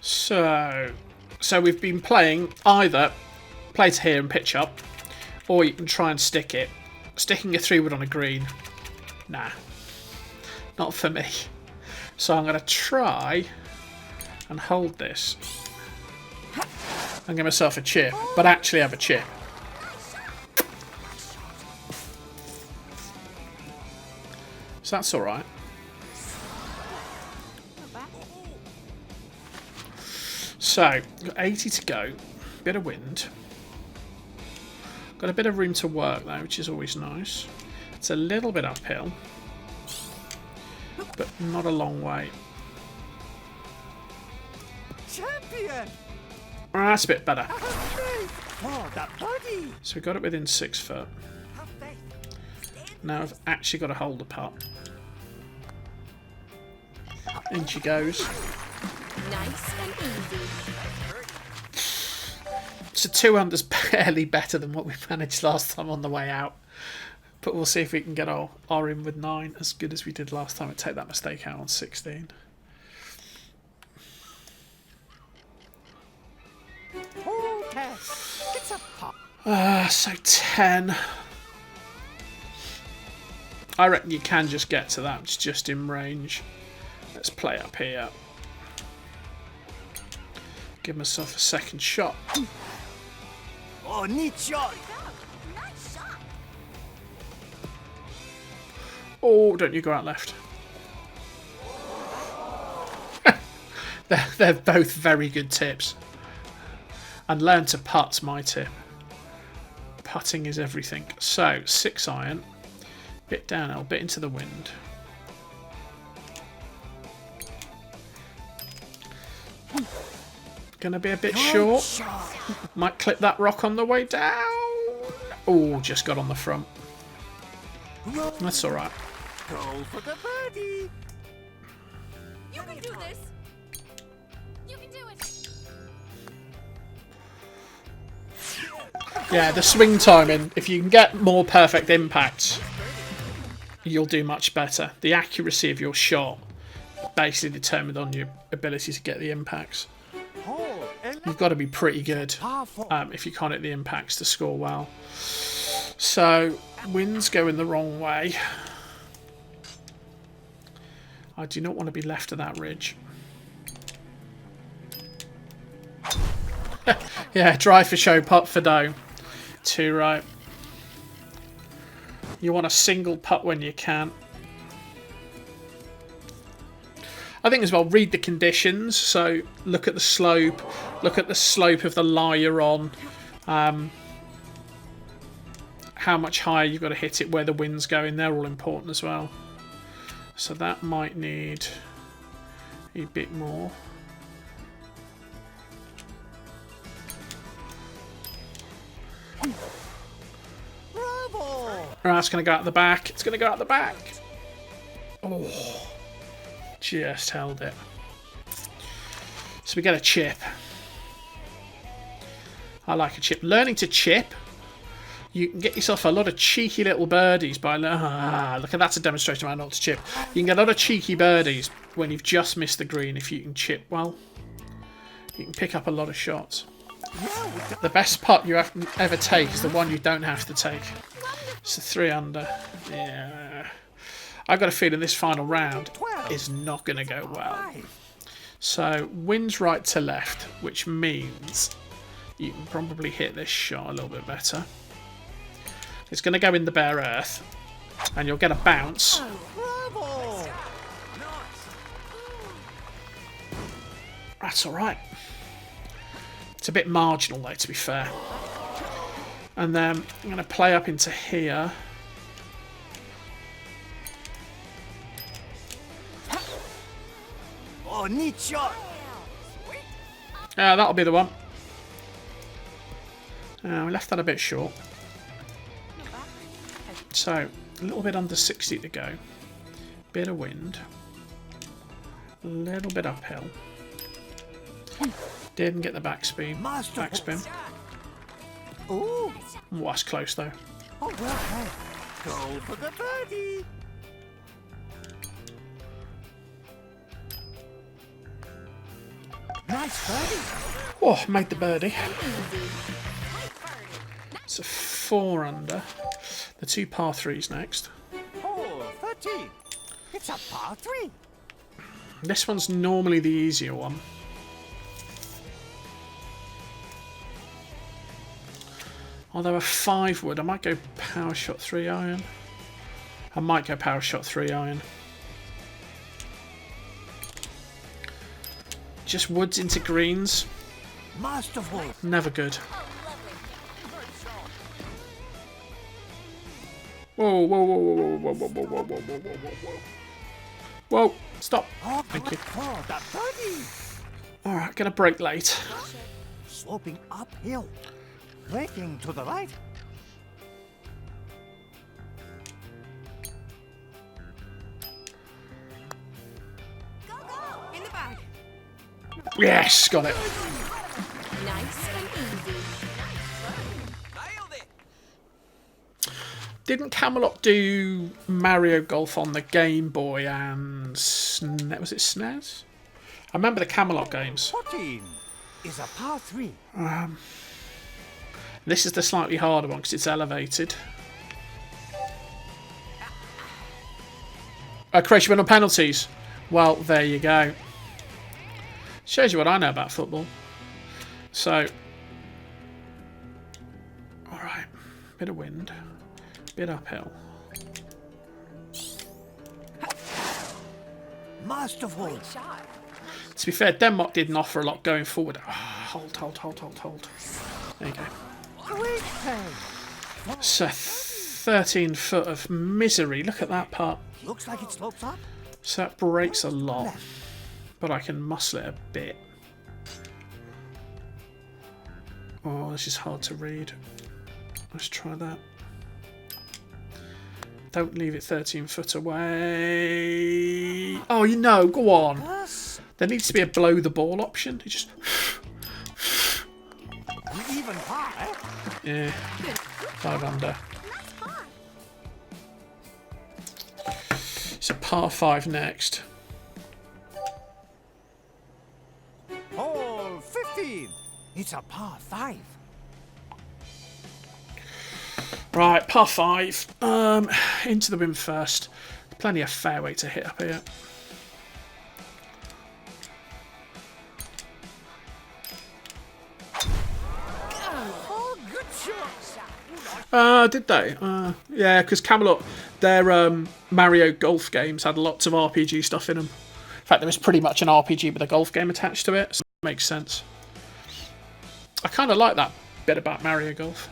[SPEAKER 1] So So we've been playing either play to here and pitch up, or you can try and stick it. Sticking a 3-wood on a green, nah, not for me. So I'm going to try and hold this and give myself a chip, but actually have a chip. So that's alright. So, got 80 to go. Bit of wind. Got a bit of room to work though, which is always nice. It's a little bit uphill, but not a long way.
[SPEAKER 2] Champion!
[SPEAKER 1] That's a bit better.
[SPEAKER 2] Oh, that birdie!
[SPEAKER 1] So we got it within 6 foot. Now I've actually got to hold the putt. In she goes.
[SPEAKER 3] Nice and easy.
[SPEAKER 1] So 2-under's barely better than what we managed last time on the way out. But we'll see if we can get our in with 9 as good as we did last time and take that mistake out on 16.
[SPEAKER 2] Okay. It's a pop.
[SPEAKER 1] So 10. I reckon you can just get to that. It's just in range. Let's play up here. Give myself a second shot.
[SPEAKER 2] Oh, neat shot.
[SPEAKER 3] Nice shot.
[SPEAKER 1] Oh, don't you go out left. They're both very good tips. And learn to putt's my tip. Putting is everything. So, 6 iron. Bit downhill, bit into the wind. Gonna be a bit short. Might clip that rock on the way down. Oh, just got on the front. That's alright.
[SPEAKER 2] Go for the birdie.
[SPEAKER 3] You can do this. You can do it.
[SPEAKER 1] Yeah, the swing timing, if you can get more perfect impacts, you'll do much better. The accuracy of your shot basically determined on your ability to get the impacts. You've got to be pretty good if you can't hit the impacts to score well. So, wind's going the wrong way. I do not want to be left of that ridge. Yeah, drive for show, putt for dough. 2 right. You want a single putt when you can. I think as well, read the conditions. So look at the slope. Look at the slope of the lie you're on. How much higher you've got to hit it, where the wind's going. They're all important as well. So that might need a bit more.
[SPEAKER 2] Bravo!
[SPEAKER 1] Right, it's going to go out the back. It's going to go out the back. Oh. Just held it. So we get a chip. I like a chip. Learning to chip, you can get yourself a lot of cheeky little birdies by look at that's a demonstration of how not to chip. You can get a lot of cheeky birdies when you've just missed the green if you can chip well. You can pick up a lot of shots. The best putt you ever take is the one you don't have to take. It's a 3 under. Yeah. I've got a feeling this final round is not going to go well. So, wind's right to left, which means you can probably hit this shot a little bit better. It's going to go in the bare earth, and you'll get a bounce.
[SPEAKER 2] Bravo!
[SPEAKER 1] That's alright. It's a bit marginal though, to be fair. And then I'm going to play up into here.
[SPEAKER 2] Oh, neat shot.
[SPEAKER 1] Yeah, that'll be the one. We left that a bit short. So, a little bit under 60 to go. Bit of wind. A little bit uphill. Didn't get the backspin. Backspin.
[SPEAKER 2] Ooh.
[SPEAKER 1] Oh, that's close though.
[SPEAKER 2] Oh, well played. Go for the birdie. Nice birdie.
[SPEAKER 1] Oh, made the birdie. It's a 4 under. The 2 par 3s next.
[SPEAKER 2] Hole 13. It's a par 3.
[SPEAKER 1] This one's normally the easier one. Although a 5 wood, I might go power shot 3 iron. I might go power shot 3 iron. Just woods into greens.
[SPEAKER 2] Masterful.
[SPEAKER 1] Never good. Whoa, whoa, whoa, whoa, whoa, whoa, whoa, whoa, whoa, whoa, whoa, whoa, whoa. Whoa, stop.
[SPEAKER 2] Oh,
[SPEAKER 1] Thank you.
[SPEAKER 2] for the birdie.
[SPEAKER 1] Alright, gonna break late.
[SPEAKER 2] Sloping uphill. Breaking to the right.
[SPEAKER 3] Go, go! In the bag.
[SPEAKER 1] Yes, got it.
[SPEAKER 3] Nice and easy.
[SPEAKER 4] Nailed it.
[SPEAKER 1] Didn't Camelot do Mario Golf on the Game Boy and was it SNES? I remember the Camelot games.
[SPEAKER 2] 14 is a par 3.
[SPEAKER 1] This is the slightly harder one because it's elevated. Creation win on penalties. Well, there you go. Shows you what I know about football. So, alright, bit of wind, bit uphill.
[SPEAKER 2] Masterful.
[SPEAKER 3] Shot.
[SPEAKER 1] To be fair, Denmark didn't offer a lot going forward. Oh, hold. There you go.
[SPEAKER 2] Great play.
[SPEAKER 1] So 13 foot of misery. Look at that part.
[SPEAKER 2] Looks like it slopes up.
[SPEAKER 1] So that breaks a lot, but I can muscle it a bit. Oh, this is hard to read. Let's try that. Don't leave it 13 foot away. Oh, you know, go on.
[SPEAKER 2] Yes.
[SPEAKER 1] There needs to be a blow the ball option. You just...
[SPEAKER 2] Even par, eh?
[SPEAKER 1] Yeah. 5 under. It's a par 5 next.
[SPEAKER 2] Hole 15. It's a par 5.
[SPEAKER 1] Right, par 5. Into the wind first. Plenty of fairway to hit up here.
[SPEAKER 2] Oh, good shot.
[SPEAKER 1] Did they? Yeah, because Camelot, their Mario Golf games had lots of RPG stuff in them. In fact, there was pretty much an RPG with a golf game attached to it, so it makes sense. I kind of like that bit about Mario Golf.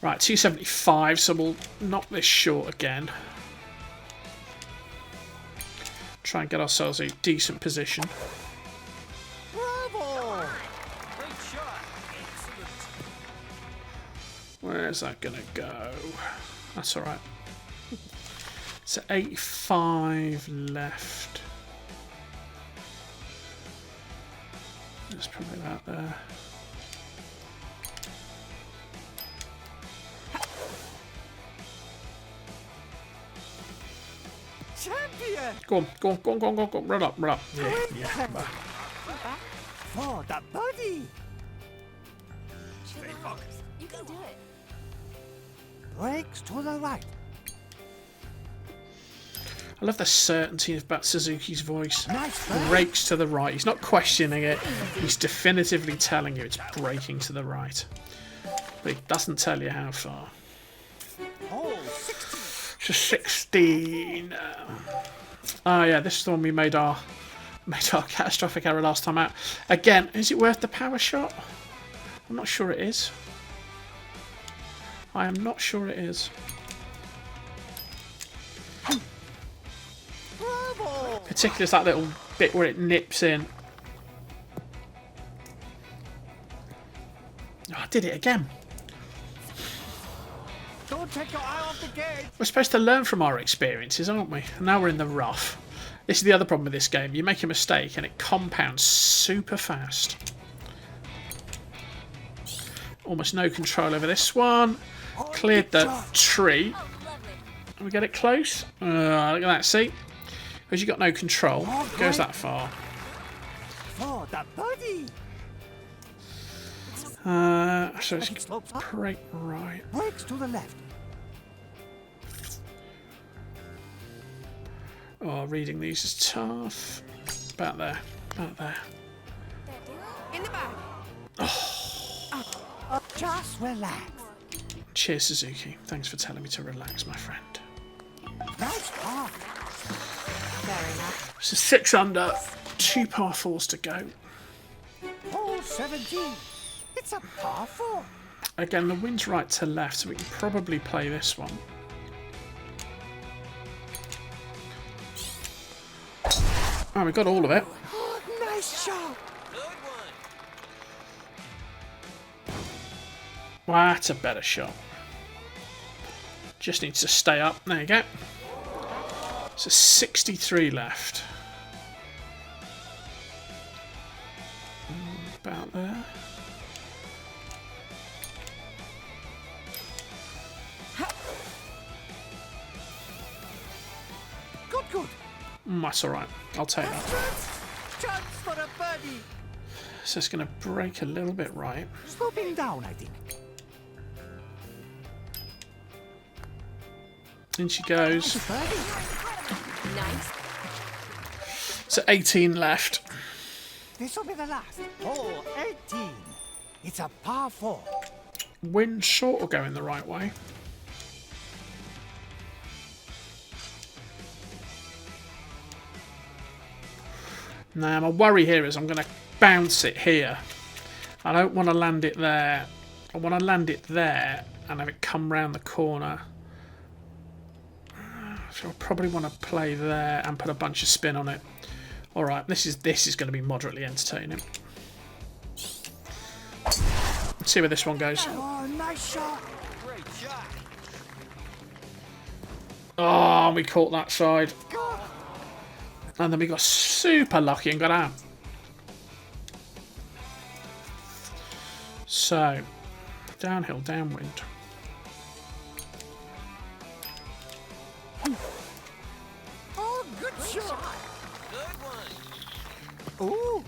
[SPEAKER 1] Right, 275, so we'll knock this short again. Try and get ourselves a decent position.
[SPEAKER 2] Bravo.
[SPEAKER 4] Great shot. Excellent.
[SPEAKER 1] Where's that gonna go? That's alright. It's at 85 left. There's probably that there.
[SPEAKER 2] Champion.
[SPEAKER 1] Go on, go on, go on, go on, go on, go on. Run up, run up. Yeah, yeah. Come back.
[SPEAKER 2] For the birdie.
[SPEAKER 3] Stay focused. You can do it.
[SPEAKER 2] Breaks to the right.
[SPEAKER 1] I love the certainty about Suzuki's voice.
[SPEAKER 2] Nice play.
[SPEAKER 1] Breaks to the right. He's not questioning it. He's definitively telling you it's breaking to the right. But he doesn't tell you how far.
[SPEAKER 2] Hole 16.
[SPEAKER 1] It's a 16. Oh yeah, this is the one we made our catastrophic error last time out. Again, is it worth the power shot? I'm not sure it is. I am not sure it is.
[SPEAKER 2] Bravo.
[SPEAKER 1] Particularly that little bit where it nips in. Oh, I did it again.
[SPEAKER 2] Don't take your eye off the gate.
[SPEAKER 1] We're supposed to learn from our experiences, aren't we? And now we're in the rough. This is the other problem with this game. You make a mistake and it compounds super fast. Almost no control over this one. Cleared the tree. Can we get it close? Look at that, see? Because you've got no control. It goes that far.
[SPEAKER 2] for the birdie.
[SPEAKER 1] So
[SPEAKER 2] It
[SPEAKER 1] it's
[SPEAKER 2] slopes up,
[SPEAKER 1] break right.
[SPEAKER 2] breaks to the left.
[SPEAKER 1] Oh, reading these is tough. About there. About there.
[SPEAKER 3] In the bag.
[SPEAKER 2] Just relax.
[SPEAKER 1] Cheers, Suzuki. Thanks for telling me to relax, my friend.
[SPEAKER 2] Nice par.
[SPEAKER 3] Fair enough.
[SPEAKER 1] So 6 under, 2 par 4s to go.
[SPEAKER 2] Hole 17. It's a par 4.
[SPEAKER 1] Again, the wind's right to left, so we can probably play this one. Oh, we got all of it.
[SPEAKER 2] Oh, nice shot.
[SPEAKER 4] Good one.
[SPEAKER 1] Wow, that's a better shot. Just needs to stay up. There you go. So 63 left. About there.
[SPEAKER 2] Good.
[SPEAKER 1] That's alright. I'll take that.
[SPEAKER 2] Chance for a birdie.
[SPEAKER 1] So it's going to break a little bit right.
[SPEAKER 2] Sloping down, I think.
[SPEAKER 1] In she goes.
[SPEAKER 2] Birdie.
[SPEAKER 3] Nice.
[SPEAKER 1] So 18 left.
[SPEAKER 2] This will be the last. Hole 18. It's a par 4.
[SPEAKER 1] Wind short or going the right way. Now my worry here is I'm going to bounce it here. I don't want to land it there. I want to land it there and have it come round the corner. So I probably want to play there and put a bunch of spin on it. All right, this is going to be moderately entertaining. Let's see where this one goes.
[SPEAKER 2] Oh, nice shot.
[SPEAKER 4] Great shot.
[SPEAKER 1] Oh, we caught that side.
[SPEAKER 2] God.
[SPEAKER 1] And then we got super lucky and got out. So, downhill, downwind.
[SPEAKER 2] Oh, good shot.
[SPEAKER 4] Good one.
[SPEAKER 2] Ooh.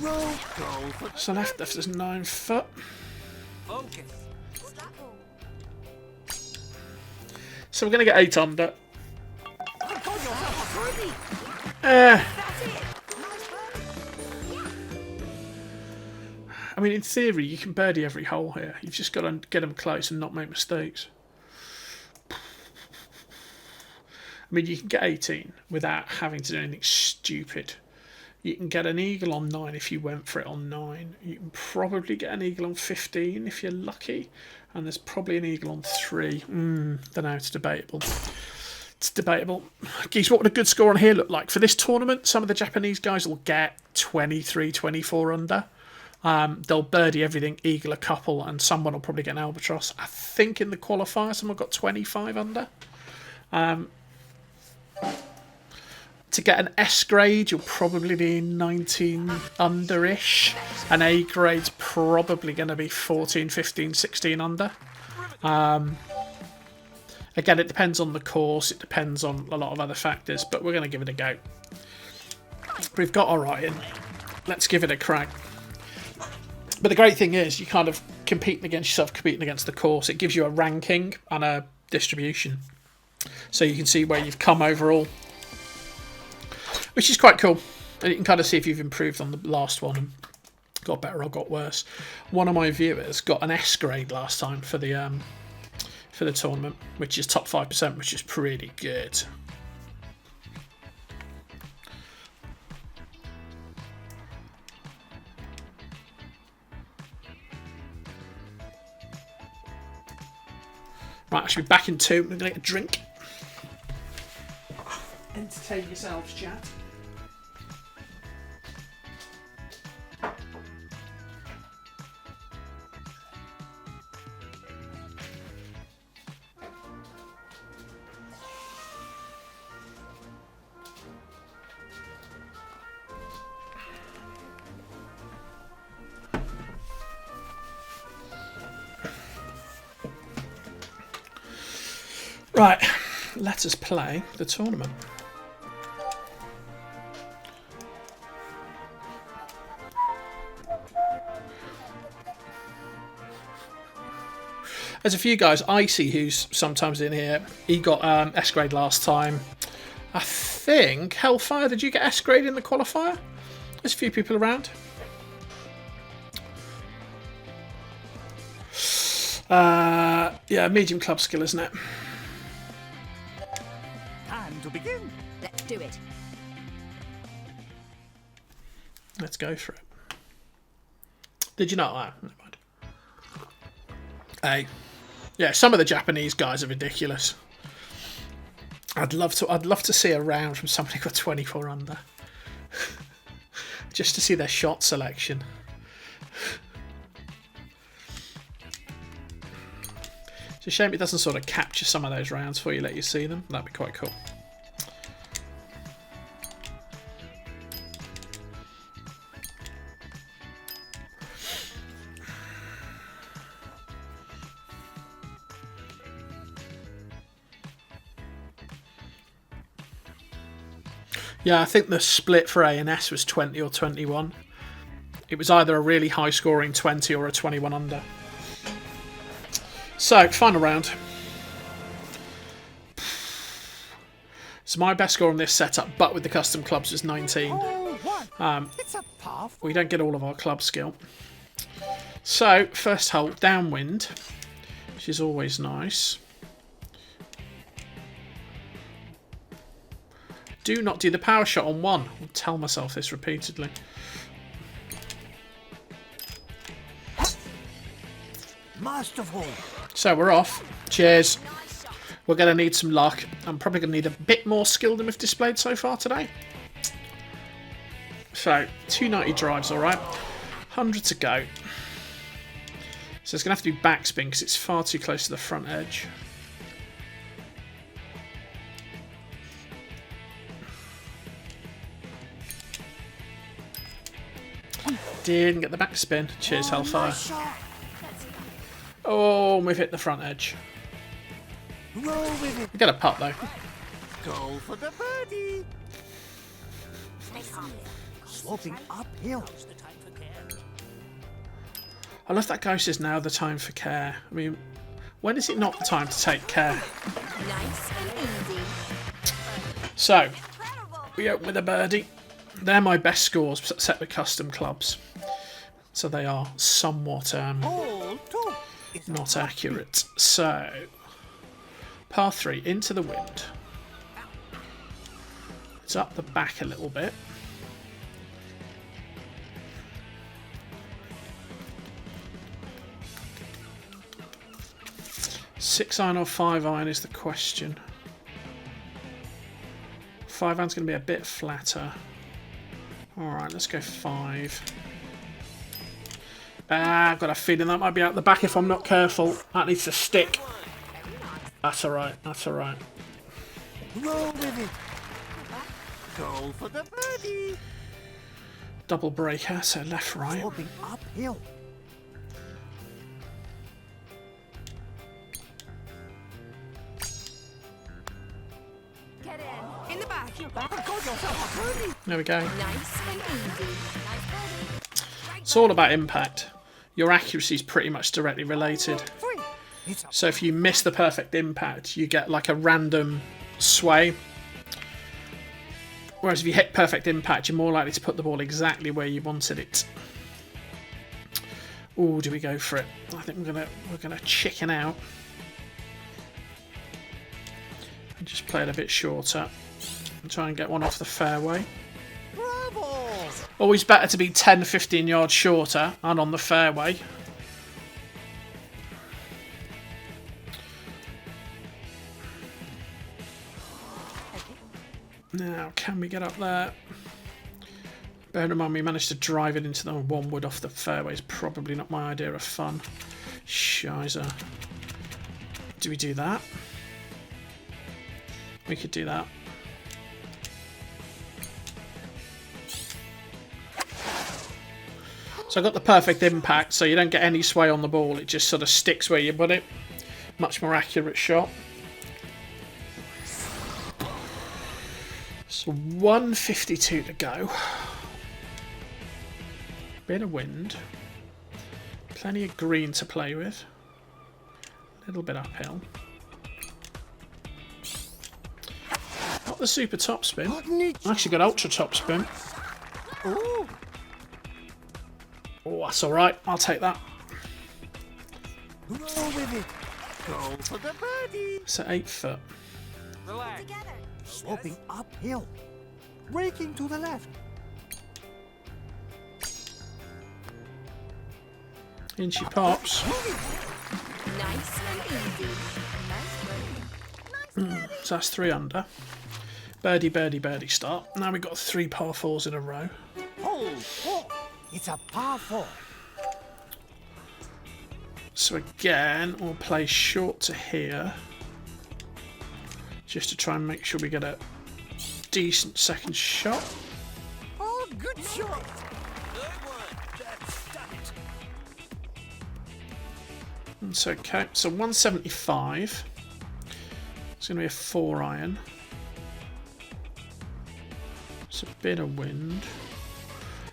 [SPEAKER 2] Roll goal for
[SPEAKER 1] So left is 9 foot.
[SPEAKER 4] Focus.
[SPEAKER 1] So we're going to get 8 under.
[SPEAKER 2] got yourself a birdie.
[SPEAKER 1] I mean, in theory, you can birdie every hole here. You've just got to get them close and not make mistakes. I mean, you can get 18 without having to do anything stupid. You can get an eagle on 9 if you went for it on 9. You can probably get an eagle on 15 if you're lucky. And there's probably an eagle on 3. Don't know, it's debatable. It's debatable. Geez, what would a good score on here look like? For this tournament, some of the Japanese guys will get 23, 24 under. They'll birdie everything, eagle a couple, and someone will probably get an albatross. I think in the qualifier, someone got 25 under. To get an S grade, you'll probably be 19 under-ish. An A grade's probably going to be 14, 15, 16 under. Again, it depends on the course. It depends on a lot of other factors, but we're going to give it a go. We've got Orion. Let's give it a crack. But the great thing is, you're kind of competing against yourself, competing against the course. It gives you a ranking and a distribution. So you can see where you've come overall, which is quite cool. And you can kind of see if you've improved on the last one and got better or got worse. One of my viewers got an S grade last time for the tournament, which is top 5%, which is pretty good. Right, I should be back in 2. We're going to get a drink. Entertain yourselves, chat. Right, let us play the tournament. There's a few guys. Icy, who's sometimes in here. He got S grade last time. I think Hellfire. Did you get S grade in the qualifier? There's a few people around. Yeah, medium club skill, isn't it?
[SPEAKER 2] Time to begin.
[SPEAKER 3] Let's do it.
[SPEAKER 1] Let's go for it. Did you not? Oh, never mind. Hey, yeah, some of the Japanese guys are ridiculous. I'd love to see a round from somebody got 24 under, just to see their shot selection. It's a shame it doesn't sort of capture some of those rounds for you, let you see them. That'd be quite cool. Yeah, I think the split for A&S was 20 or 21. It was either a really high scoring 20 or a 21 under. So, final round. So my best score on this setup, but with the custom clubs, was 19.
[SPEAKER 2] It's a powerful.
[SPEAKER 1] We don't get all of our club skill. So, first hole, downwind, which is always nice. Do not do the power shot on one. I'll tell myself this repeatedly.
[SPEAKER 2] Masterful.
[SPEAKER 1] So we're off. Cheers. We're going to need some luck. I'm probably going to need a bit more skill than we've displayed so far today. So, 290 drives, alright. 100 to go. So it's going to have to be backspin because it's far too close to the front edge. Didn't get the backspin. Cheers, Hellfire.
[SPEAKER 2] Nice shot.
[SPEAKER 1] Oh, we've hit the front edge.
[SPEAKER 2] Roll with it.
[SPEAKER 1] We got a putt though.
[SPEAKER 2] Go for the birdie. Sloping uphill.
[SPEAKER 1] I love that Ghost is now the time for care. I mean, when is it not the time to take care?
[SPEAKER 3] Nice and easy.
[SPEAKER 1] So, we open with a birdie. They're my best scores set with custom clubs. So they are somewhat
[SPEAKER 2] Hole two. It's
[SPEAKER 1] not accurate. So, par 3 into the wind. It's up the back a little bit. Six iron or 5 iron is the question. 5 iron's going to be a bit flatter. Alright, let's go 5. I've got a feeling that might be out the back if I'm not careful. That needs to stick. That's alright, that's alright.
[SPEAKER 2] roll with it. Go for the birdie.
[SPEAKER 1] Double breaker, so left, right.
[SPEAKER 2] Sloping uphill.
[SPEAKER 3] Get in. In the back.
[SPEAKER 2] Got yourself a birdie.
[SPEAKER 1] There we go.
[SPEAKER 3] Nice and easy. Nice birdie.
[SPEAKER 1] It's all about impact. Your accuracy is pretty much directly related.
[SPEAKER 2] Three. It's a
[SPEAKER 1] So if you miss the perfect impact, you get like a random sway. Whereas if you hit perfect impact, you're more likely to put the ball exactly where you wanted it. Ooh, do we go for it? I think we're gonna chicken out and just play it a bit shorter and try and get one off the fairway.
[SPEAKER 2] bravo.
[SPEAKER 1] Always better to be 10-15 yards shorter and on the fairway. Now, can we get up there? Bear in mind, we managed to drive it into the one wood off the fairway. It's probably not my idea of fun. Shizer. Do we do that? We could do that. So I got the perfect impact, so you don't get any sway on the ball. It just sort of sticks where you put it. Much more accurate shot. So 152 to go. Bit of wind. Plenty of green to play with. little bit uphill. Not the super top spin. I actually got ultra top spin.
[SPEAKER 2] Ooh.
[SPEAKER 1] Oh, that's alright. I'll take that.
[SPEAKER 2] Go with it. Go for the birdie.
[SPEAKER 1] It's at 8 foot.
[SPEAKER 4] Relax.
[SPEAKER 3] Together.
[SPEAKER 2] Sloping uphill. Braking to the left.
[SPEAKER 1] In she pops.
[SPEAKER 3] Nice and easy. Nice birdie.
[SPEAKER 1] So that's 3 under. Birdie, birdie, birdie start. Now we've got 3 par 4s in a row.
[SPEAKER 2] Hole 4. It's a par 4.
[SPEAKER 1] So again, we'll play short to here. Just to try and make sure we get a decent second shot.
[SPEAKER 2] Oh, good shot.
[SPEAKER 4] Good one.
[SPEAKER 2] That's done it.
[SPEAKER 1] It's okay. So 175. It's going to be a 4 iron. It's a bit of wind.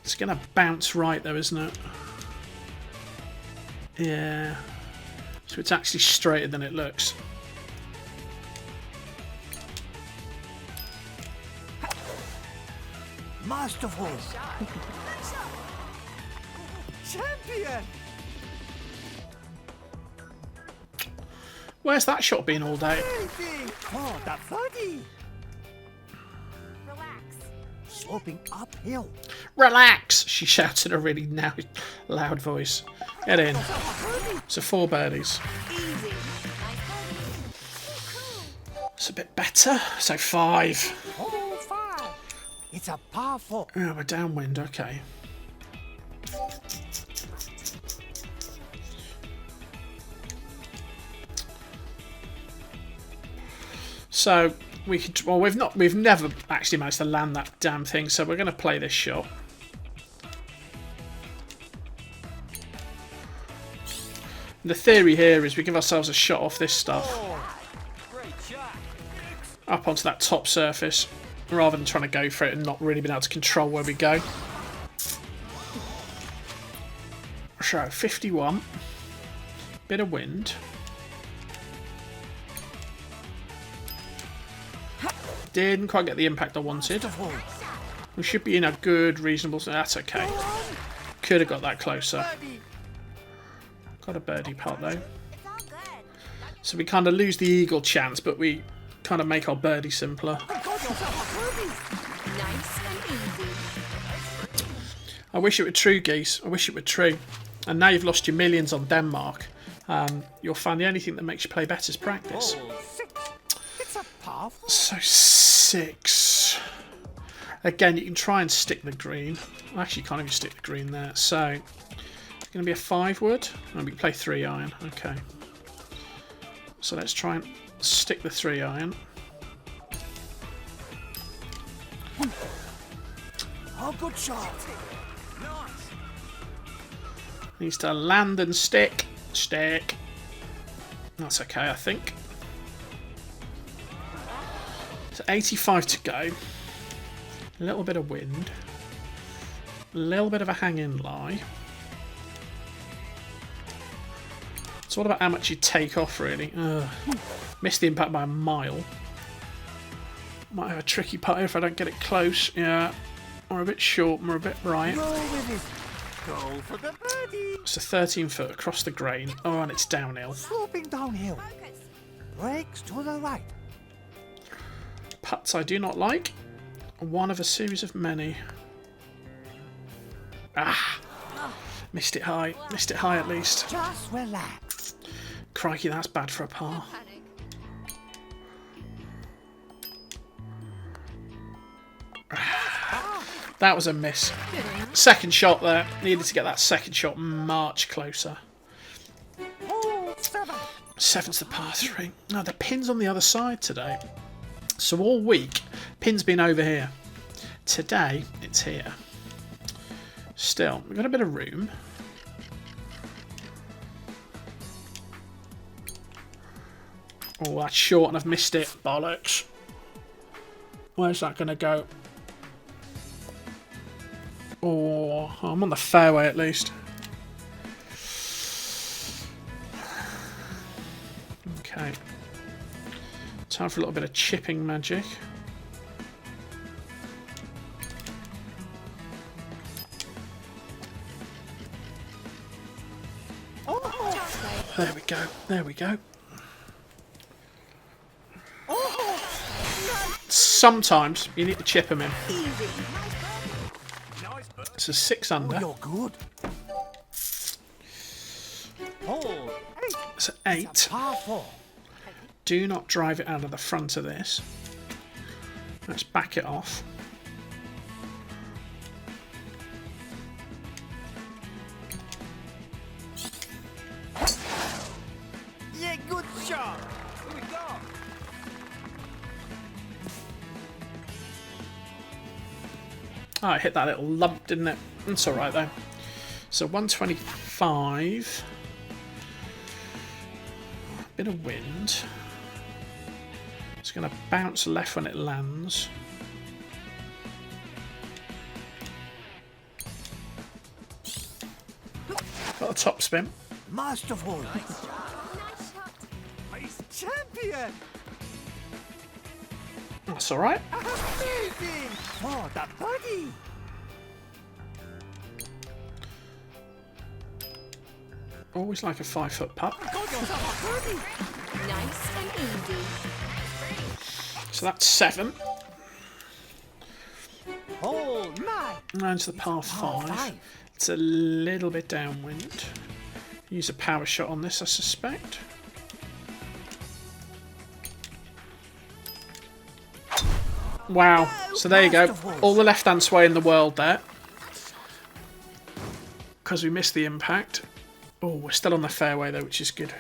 [SPEAKER 1] It's going to bounce right though, isn't it? Yeah. So it's actually straighter than it looks.
[SPEAKER 2] Masterful. Champion.
[SPEAKER 1] Where's that shot been all day?
[SPEAKER 2] Baby. Oh, that birdie.
[SPEAKER 3] Relax.
[SPEAKER 2] Sloping uphill.
[SPEAKER 1] Relax! She shouts in a really now loud voice. Get in. So 4 birdies.
[SPEAKER 3] Easy. Nice birdie.
[SPEAKER 1] It's a bit better. So 5.
[SPEAKER 2] Hole 5. It's a par 4.
[SPEAKER 1] Oh, we're downwind. Okay. So we could. Well, we've never actually managed to land that damn thing. So we're going to play this shot. The theory here is we give ourselves a shot off this stuff
[SPEAKER 4] Great shot.
[SPEAKER 1] up onto that top surface, rather than trying to go for it and not really being able to control where we go. So 51. Bit of wind. Didn't quite get the impact I wanted. We should be in a good, reasonable... That's okay. Could have got that closer. Got a birdie putt though.
[SPEAKER 3] It's all good.
[SPEAKER 1] So we kind of lose the eagle chance, but we kind of make our birdie simpler.
[SPEAKER 3] Nice and easy.
[SPEAKER 1] I wish it were true, Geese. I wish it were true. And now you've lost your millions on Denmark. You'll find the only thing that makes you play better is practice.
[SPEAKER 2] Hole 6. It's a par 4.
[SPEAKER 1] So 6. Again, you can try and stick the green. Actually, you can't even stick the green there. So it's going to be a 5 wood. And we can play 3 iron. Okay. So let's try and stick the 3 iron.
[SPEAKER 2] Oh, good shot.
[SPEAKER 1] Needs to land and stick. Stick. That's okay, I think. So 85 to go. A little bit of wind. A little bit of a hang-in lie. It's all about how much you take off, really. Ugh. Missed the impact by a mile. Might have a tricky putt if I don't get it close. Yeah. Or a bit short, or a bit right.
[SPEAKER 2] Go with it. Go for the birdie.
[SPEAKER 1] It's a 13 foot across the grain. Oh, and it's downhill.
[SPEAKER 2] Sloping downhill.
[SPEAKER 3] Focus.
[SPEAKER 2] Brakes to the right.
[SPEAKER 1] Putts I do not like. One of a series of many. Ah! Missed it high. Missed it high at least.
[SPEAKER 2] Just relax.
[SPEAKER 1] Crikey, that's bad for a par.
[SPEAKER 3] Panic.
[SPEAKER 1] That was a miss. Second shot there. Needed to get that second shot much closer.
[SPEAKER 2] Hole 7.
[SPEAKER 1] 7's the par 3. No, the pin's on the other side today. So all week, pin's been over here. Today, it's here. Still, we've got a bit of room. Oh, that's short and I've missed it. Bollocks. Where's that going to go? Oh, I'm on the fairway at least. Okay. Time for a little bit of chipping magic. There we go. There we go. Sometimes you need to chip them in. It's a 6 under.
[SPEAKER 2] You're good. Hole eight.
[SPEAKER 1] It's an 8.
[SPEAKER 2] Par 4.
[SPEAKER 1] Do not drive it out of the front of this. Let's back it off.
[SPEAKER 2] Yeah, good shot.
[SPEAKER 4] Here we go.
[SPEAKER 1] Oh, it hit that little lump, didn't it? It's alright though. So 125. Bit of wind. It's going to bounce left when it lands. Got a top spin.
[SPEAKER 2] Masterful.
[SPEAKER 3] Nice shot.
[SPEAKER 2] He's champion.
[SPEAKER 1] That's alright.
[SPEAKER 2] Amazing. Oh, the birdie.
[SPEAKER 1] Always like a 5-foot putt.
[SPEAKER 2] Got yourself a birdie.
[SPEAKER 3] Nice and easy.
[SPEAKER 1] So that's 7.
[SPEAKER 2] Hole 9.
[SPEAKER 1] And to the par
[SPEAKER 2] Par
[SPEAKER 1] 5.
[SPEAKER 2] 5.
[SPEAKER 1] It's a little bit downwind. Use a power shot on this, I suspect. Wow. So there you go. All the left-hand sway in the world there. Because we missed the impact. Oh, we're still on the fairway though, which is good.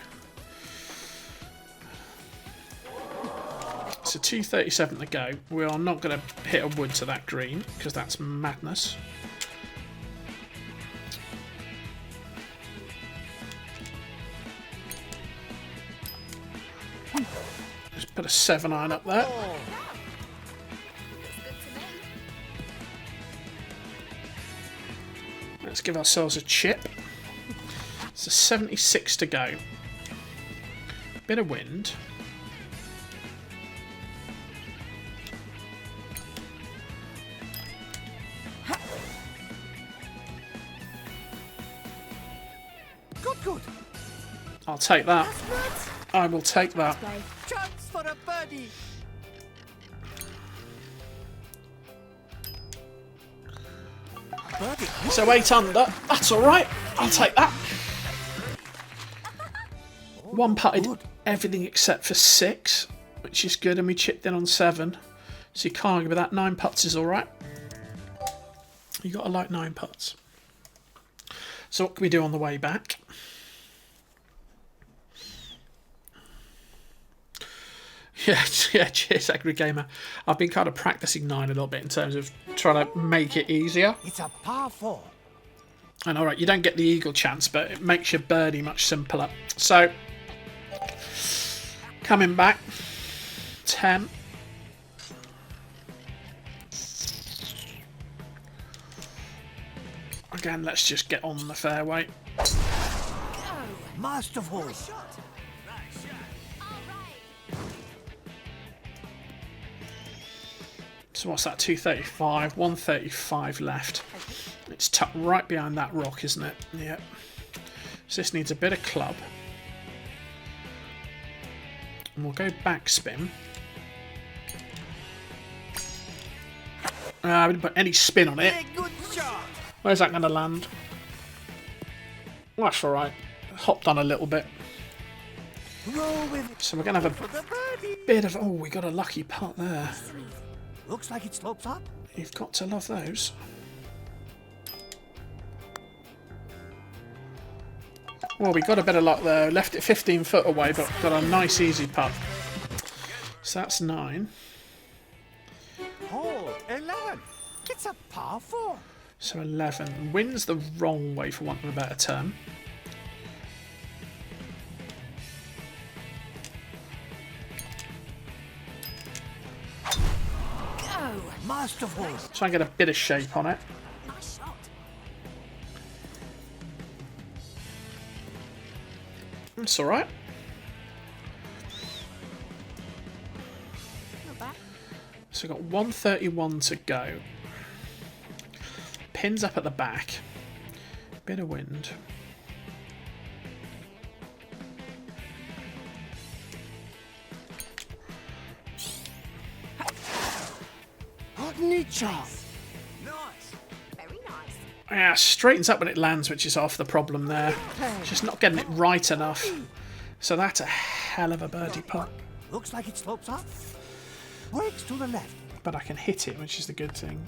[SPEAKER 1] So 237 to go. We are not going to hit a wood to that green, because that's madness. Just put a 7-iron up there.
[SPEAKER 2] Oh,
[SPEAKER 3] Looks good to me.
[SPEAKER 1] Let's give ourselves a chip. It's a 76 to go. Bit of wind.
[SPEAKER 2] good.
[SPEAKER 1] I'll take that.
[SPEAKER 2] That's nuts.
[SPEAKER 1] I will take that.
[SPEAKER 2] Chance for a birdie. Birdie.
[SPEAKER 1] So 8 under. That's alright. I'll take that. One putted
[SPEAKER 2] Good.
[SPEAKER 1] everything except for 6, which is good, and we chipped in on 7. So you can't argue with that. 9 putts is alright. You got to like 9 putts. So what can we do on the way back? Yeah, cheers, Angry Gamer. I've been kind of practicing 9 a little bit in terms of trying to make it easier.
[SPEAKER 2] It's a par 4.
[SPEAKER 1] And alright, you don't get the eagle chance, but it makes your birdie much simpler. So, coming back, 10. Again, let's just get on the fairway.
[SPEAKER 2] Masterful.
[SPEAKER 1] So what's that, 235, 135 left. It's tucked right behind that rock, isn't it? Yep. So this needs a bit of club. And we'll go backspin. We didn't put any spin on it.
[SPEAKER 2] Yeah, good shot.
[SPEAKER 1] Where's that going to land? That's alright. Hopped on a little bit.
[SPEAKER 2] Roll with it
[SPEAKER 1] So we're going to have
[SPEAKER 2] for the birdie.
[SPEAKER 1] a bit of... Oh, we got a lucky putt there.
[SPEAKER 2] Looks like it slopes up.
[SPEAKER 1] You've got to love those. Well, we got a bit of luck there. Left it 15 foot away, but got a nice easy putt. So that's 9.
[SPEAKER 2] Hole 11. It's a par 4.
[SPEAKER 1] So 11. Wind's the wrong way, for want of a better term.
[SPEAKER 2] Masterful.
[SPEAKER 1] Try and get a bit of shape on it.
[SPEAKER 3] Nice shot.
[SPEAKER 1] That's alright. So we've got 131 to go. Pins up at the back. Bit of wind.
[SPEAKER 2] Nice.
[SPEAKER 3] Very nice.
[SPEAKER 1] Yeah, straightens up when it lands, which is half the problem there. Just not getting it right enough. So that's a hell of a birdie putt.
[SPEAKER 2] Looks like it slopes up. Breaks to the left.
[SPEAKER 1] But I can hit it, which is the good thing.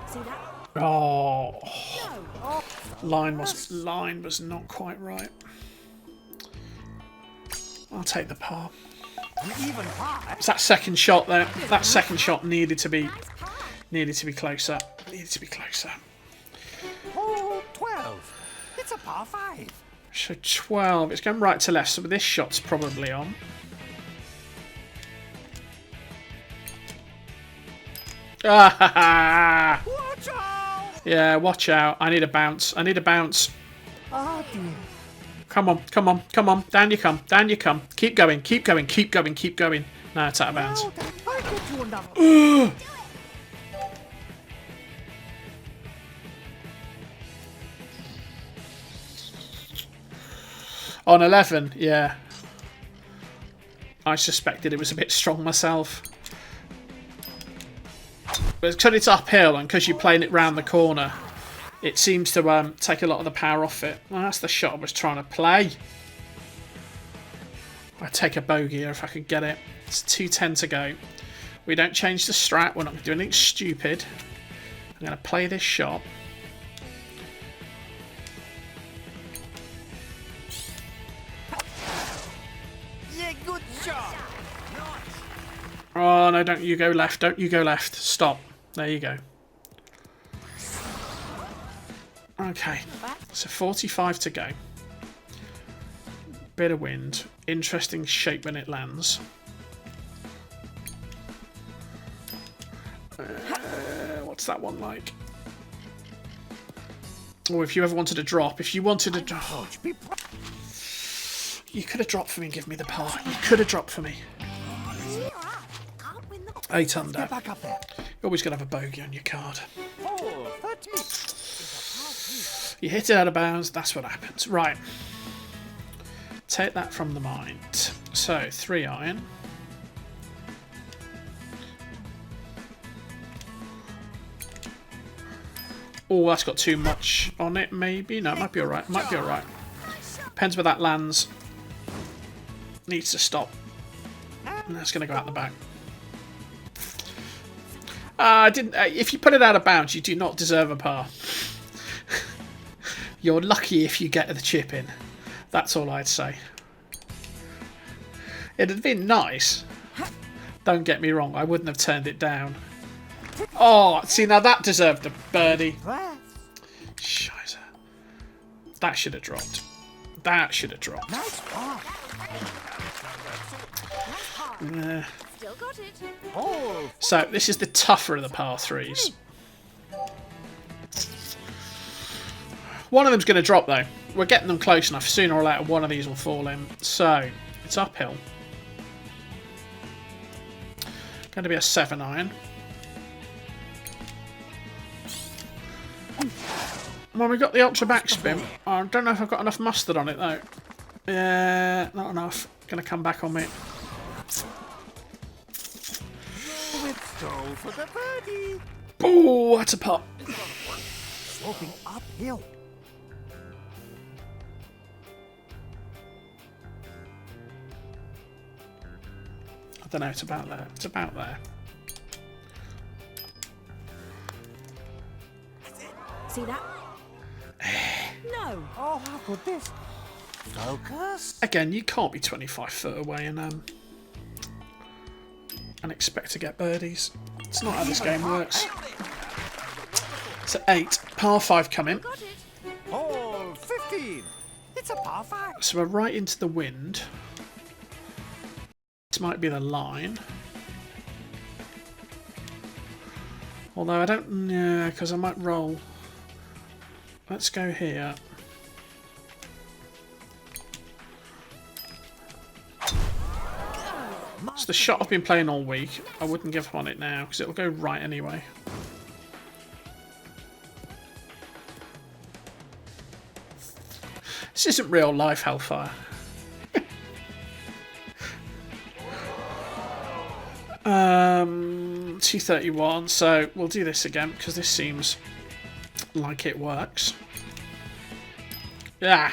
[SPEAKER 3] See that?
[SPEAKER 1] Oh,
[SPEAKER 3] No.
[SPEAKER 1] line was not quite right. I'll take the par.
[SPEAKER 2] An even par.
[SPEAKER 1] It's that second shot there. That second shot needed to be closer. Needed to be closer.
[SPEAKER 2] Hole 12. It's a par 5.
[SPEAKER 1] So 12. It's going right to left. So this shot's probably on. Ah,
[SPEAKER 2] Watch out!
[SPEAKER 1] yeah, watch out. I need a bounce. I need a bounce.
[SPEAKER 2] Oh dear.
[SPEAKER 1] Come on, come on, come on. Down you come, down you come. Keep going, keep going, keep going, keep going. No, it's out of bounds.
[SPEAKER 2] Now that I get you another.
[SPEAKER 1] On 11, yeah. I suspected it was a bit strong myself. But because it's uphill and because you're playing it round the corner, it seems to take a lot of the power off it. Well, that's the shot I was trying to play. I'd take a bogey here if I could get it. It's 2:10 to go. We don't change the strat. We're not going to do anything stupid. I'm going to play this shot.
[SPEAKER 2] Yeah, good shot.
[SPEAKER 1] Oh, no, don't you go left. Don't you go left. Stop. There you go. Okay. So 45 to go. Bit of wind. Interesting shape when it lands. What's that one like? Oh, if you ever wanted to drop. If you wanted to drop.
[SPEAKER 2] Coach, be
[SPEAKER 1] You could have dropped for me and give me the par. You could have dropped for me.
[SPEAKER 3] Cheer up. Can't win the
[SPEAKER 1] 8 under.
[SPEAKER 2] Get back up there.
[SPEAKER 1] You're always going to have a bogey on your card.
[SPEAKER 2] Hole 13.
[SPEAKER 1] You hit it out of bounds, that's what happens. Right. Take that from the mind. So, 3 iron. Oh, that's got too much on it, maybe. No, it might be alright. Might be alright. Depends where that lands. Needs to stop. And that's going to go out the back. I didn't. If you put it out of bounds, you do not deserve a par. You're lucky if you get the chip in. That's all I'd say. It'd have been nice. Don't get me wrong, I wouldn't have turned it down. Oh, see, now that deserved a birdie.
[SPEAKER 2] Left.
[SPEAKER 1] Scheiße. That should have dropped. That should have dropped.
[SPEAKER 2] Nice par.
[SPEAKER 3] Still got it.
[SPEAKER 2] Hole.
[SPEAKER 1] So, this is the tougher of the par 3s. One of them's going to drop, though. We're getting them close enough. Sooner or later, one of these will fall in. So, it's uphill. Going to be a 7 iron. Well, we got the ultra backspin. I don't know if I've got enough mustard on it, though. Yeah, not enough. Going to come back on me.
[SPEAKER 2] Let's go for the birdie.
[SPEAKER 1] Oh, that's a putt.
[SPEAKER 2] Sloping uphill.
[SPEAKER 1] I don't know, it's about there. It's about there.
[SPEAKER 3] See that? No.
[SPEAKER 2] Oh, how could this? Focus.
[SPEAKER 1] Again, you can't be 25 foot away and expect to get birdies. It's not how this game works. So 8, par 5 coming.
[SPEAKER 3] Got it.
[SPEAKER 2] Hole 15. It's a par 5.
[SPEAKER 1] So we're right into the wind. This might be the line. Although I don't... Yeah, because I might roll. Let's go here. It's the shot I've been playing all week. I wouldn't give up on it now because it'll go right anyway. This isn't real life Hellfire. 231, so we'll do this again because this seems like it works. Yeah.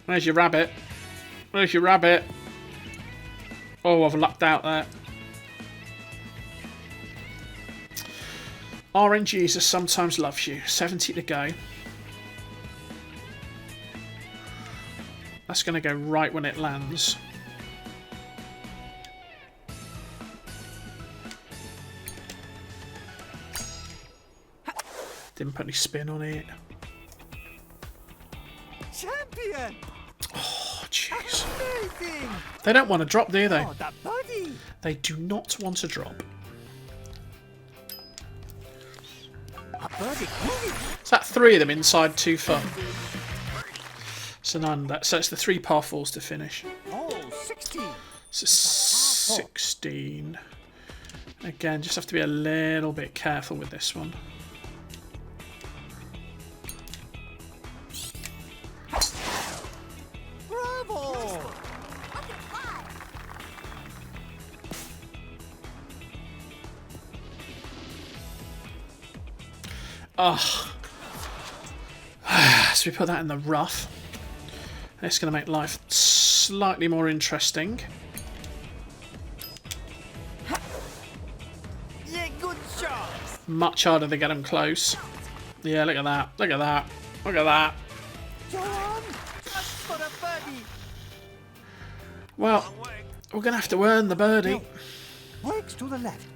[SPEAKER 1] Where's your rabbit? Where's your rabbit? Oh, I've lucked out there. Orange Jesus sometimes loves you. 70 to go. That's going to go right when it lands. Didn't put any spin on it.
[SPEAKER 2] Champion!
[SPEAKER 1] Oh, jeez.
[SPEAKER 2] Amazing!
[SPEAKER 1] They don't want to drop, do they?
[SPEAKER 2] Oh, that birdie!
[SPEAKER 1] They do not want to drop.
[SPEAKER 2] A birdie!
[SPEAKER 1] Is that 3 of them inside 2 fun? So none. So it's the 3 par 4s to finish.
[SPEAKER 2] Oh, 16!
[SPEAKER 1] So 16. Again, just have to be a little bit careful with this one.
[SPEAKER 2] Bravo!
[SPEAKER 1] Oh. So we put that in the rough. It's going to make life slightly more interesting.
[SPEAKER 2] Yeah, good shot!
[SPEAKER 1] Much harder to get them close. Yeah, look at that. Look at that. Look at that.
[SPEAKER 2] Go on! Just for the birdie!
[SPEAKER 1] Well, we're going to have to earn the birdie.
[SPEAKER 2] Breaks to the left.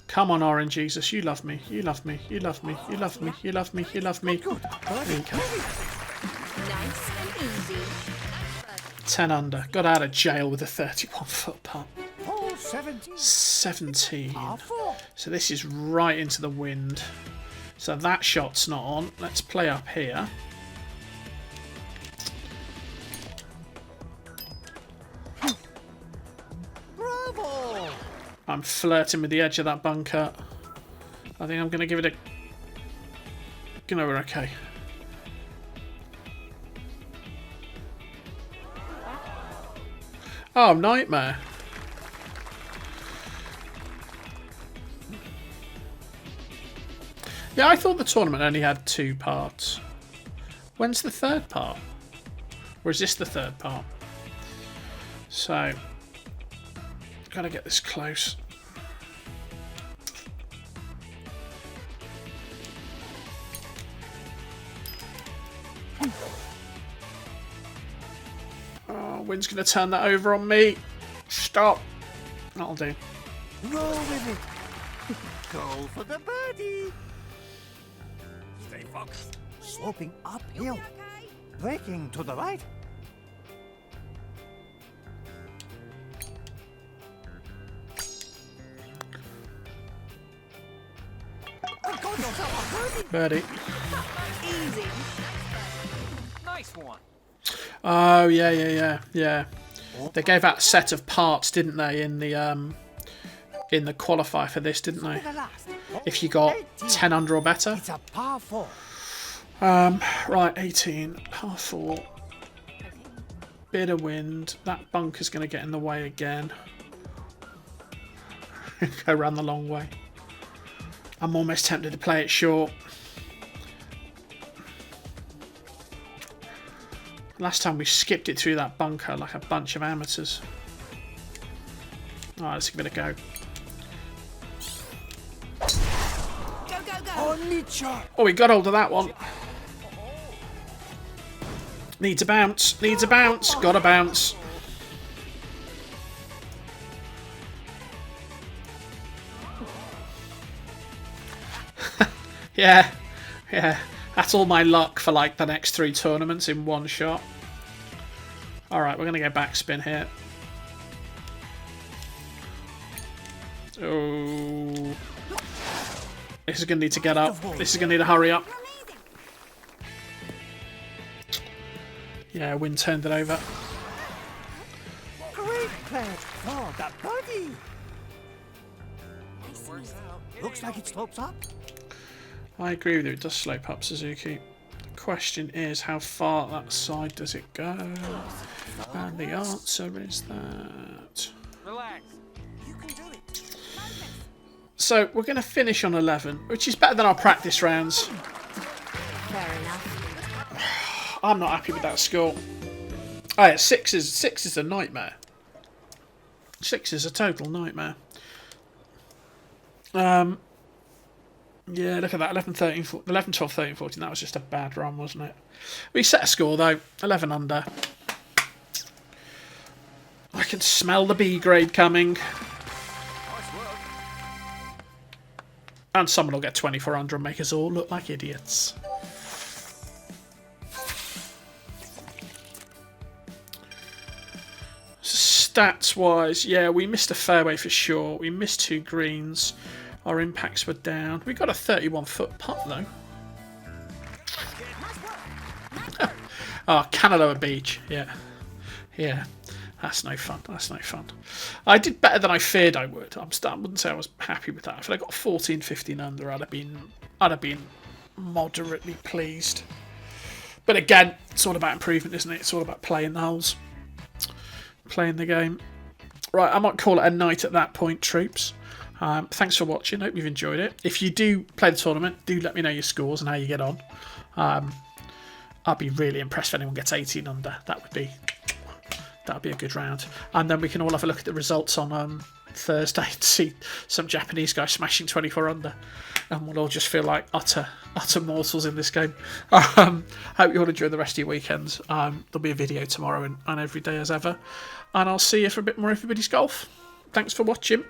[SPEAKER 1] Come on, Orange Jesus. You love me. You love me. You love me. You love me. You love me. You love me.
[SPEAKER 2] Good.
[SPEAKER 1] There you go.
[SPEAKER 3] Nice and easy.
[SPEAKER 1] 10 under. Got out of jail with a 31-foot putt.
[SPEAKER 2] Hole 17.
[SPEAKER 1] 17.
[SPEAKER 2] Par 4.
[SPEAKER 1] So this is right into the wind. So that shot's not on. Let's play up here.
[SPEAKER 2] Bravo!
[SPEAKER 1] I'm flirting with the edge of that bunker. I think I'm going to give it a... You know, we're okay. Oh, nightmare. Yeah, I thought the tournament only had 2 parts. When's the 3rd part? Or is this the 3rd part? So... Gotta get this close. Oh, wind's gonna turn that over on me. Stop. That'll do.
[SPEAKER 2] Roll with it. Go for the birdie.
[SPEAKER 4] Stay focused.
[SPEAKER 2] Sloping uphill. Braking to the right. Got yourself a birdie.
[SPEAKER 1] Birdie.
[SPEAKER 3] Easy.
[SPEAKER 4] Nice one.
[SPEAKER 1] Oh, yeah. They gave out a set of parts, didn't they, in the qualifier for this, didn't they?
[SPEAKER 2] The last.
[SPEAKER 1] If you got 10 under or better.
[SPEAKER 2] It's a par 4.
[SPEAKER 1] Right, 18, par 4. Bit of wind. That bunker's going to get in the way again. Go around the long way. I'm almost tempted to play it short. Last time we skipped it through that bunker like a bunch of amateurs. Alright, let's give it a go.
[SPEAKER 3] Go, go, go.
[SPEAKER 2] Oh, neat shot.
[SPEAKER 1] Oh, we got hold of that one. Needs a bounce. Needs a bounce. Got a bounce. Yeah. That's all my luck for like the next 3 tournaments in one shot. Alright, we're going to go backspin here. Oh. This is going to need to get up. This is going to need to hurry up. Yeah, wind turned it over.
[SPEAKER 2] Great plan for the birdie. Looks like it slopes up.
[SPEAKER 1] I agree with you, it does slope up, Suzuki. The question is, how far that side does it go? And the answer is that...
[SPEAKER 4] Relax.
[SPEAKER 2] You can do it.
[SPEAKER 1] So, we're going to finish on 11, which is better than our practice rounds.
[SPEAKER 3] Fair enough.
[SPEAKER 1] I'm not happy with that score. Oh yeah, 6 is a nightmare. 6 is a total nightmare. Yeah, look at that. 11, 13, 11, 12, 13, 14. That was just a bad run, wasn't it? We set a score, though. 11 under. I can smell the B grade coming.
[SPEAKER 4] Nice work.
[SPEAKER 1] And someone will get 24 under and make us all look like idiots. Stats-wise, yeah, we missed a fairway for sure. We missed 2 greens. Our impacts were down. We got a 31-foot putt, though. Oh, Canaloa Beach. Yeah. Yeah. That's no fun. That's no fun. I did better than I feared I would. I wouldn't say I was happy with that. If I got 14, 15 under, I'd have been moderately pleased. But again, it's all about improvement, isn't it? It's all about playing the holes. Playing the game. Right, I might call it a night at that point, troops. Thanks for watching. Hope you've enjoyed it. If you do play the tournament, do let me know your scores and how you get on. I'd be really impressed if anyone gets 18 under. That would be a good round. And then we can all have a look at the results on Thursday to see some Japanese guy smashing 24 under. And we'll all just feel like utter mortals in this game. Hope you all enjoy the rest of your weekends. There'll be a video tomorrow and every day as ever. And I'll see you for a bit more Everybody's Golf. Thanks for watching.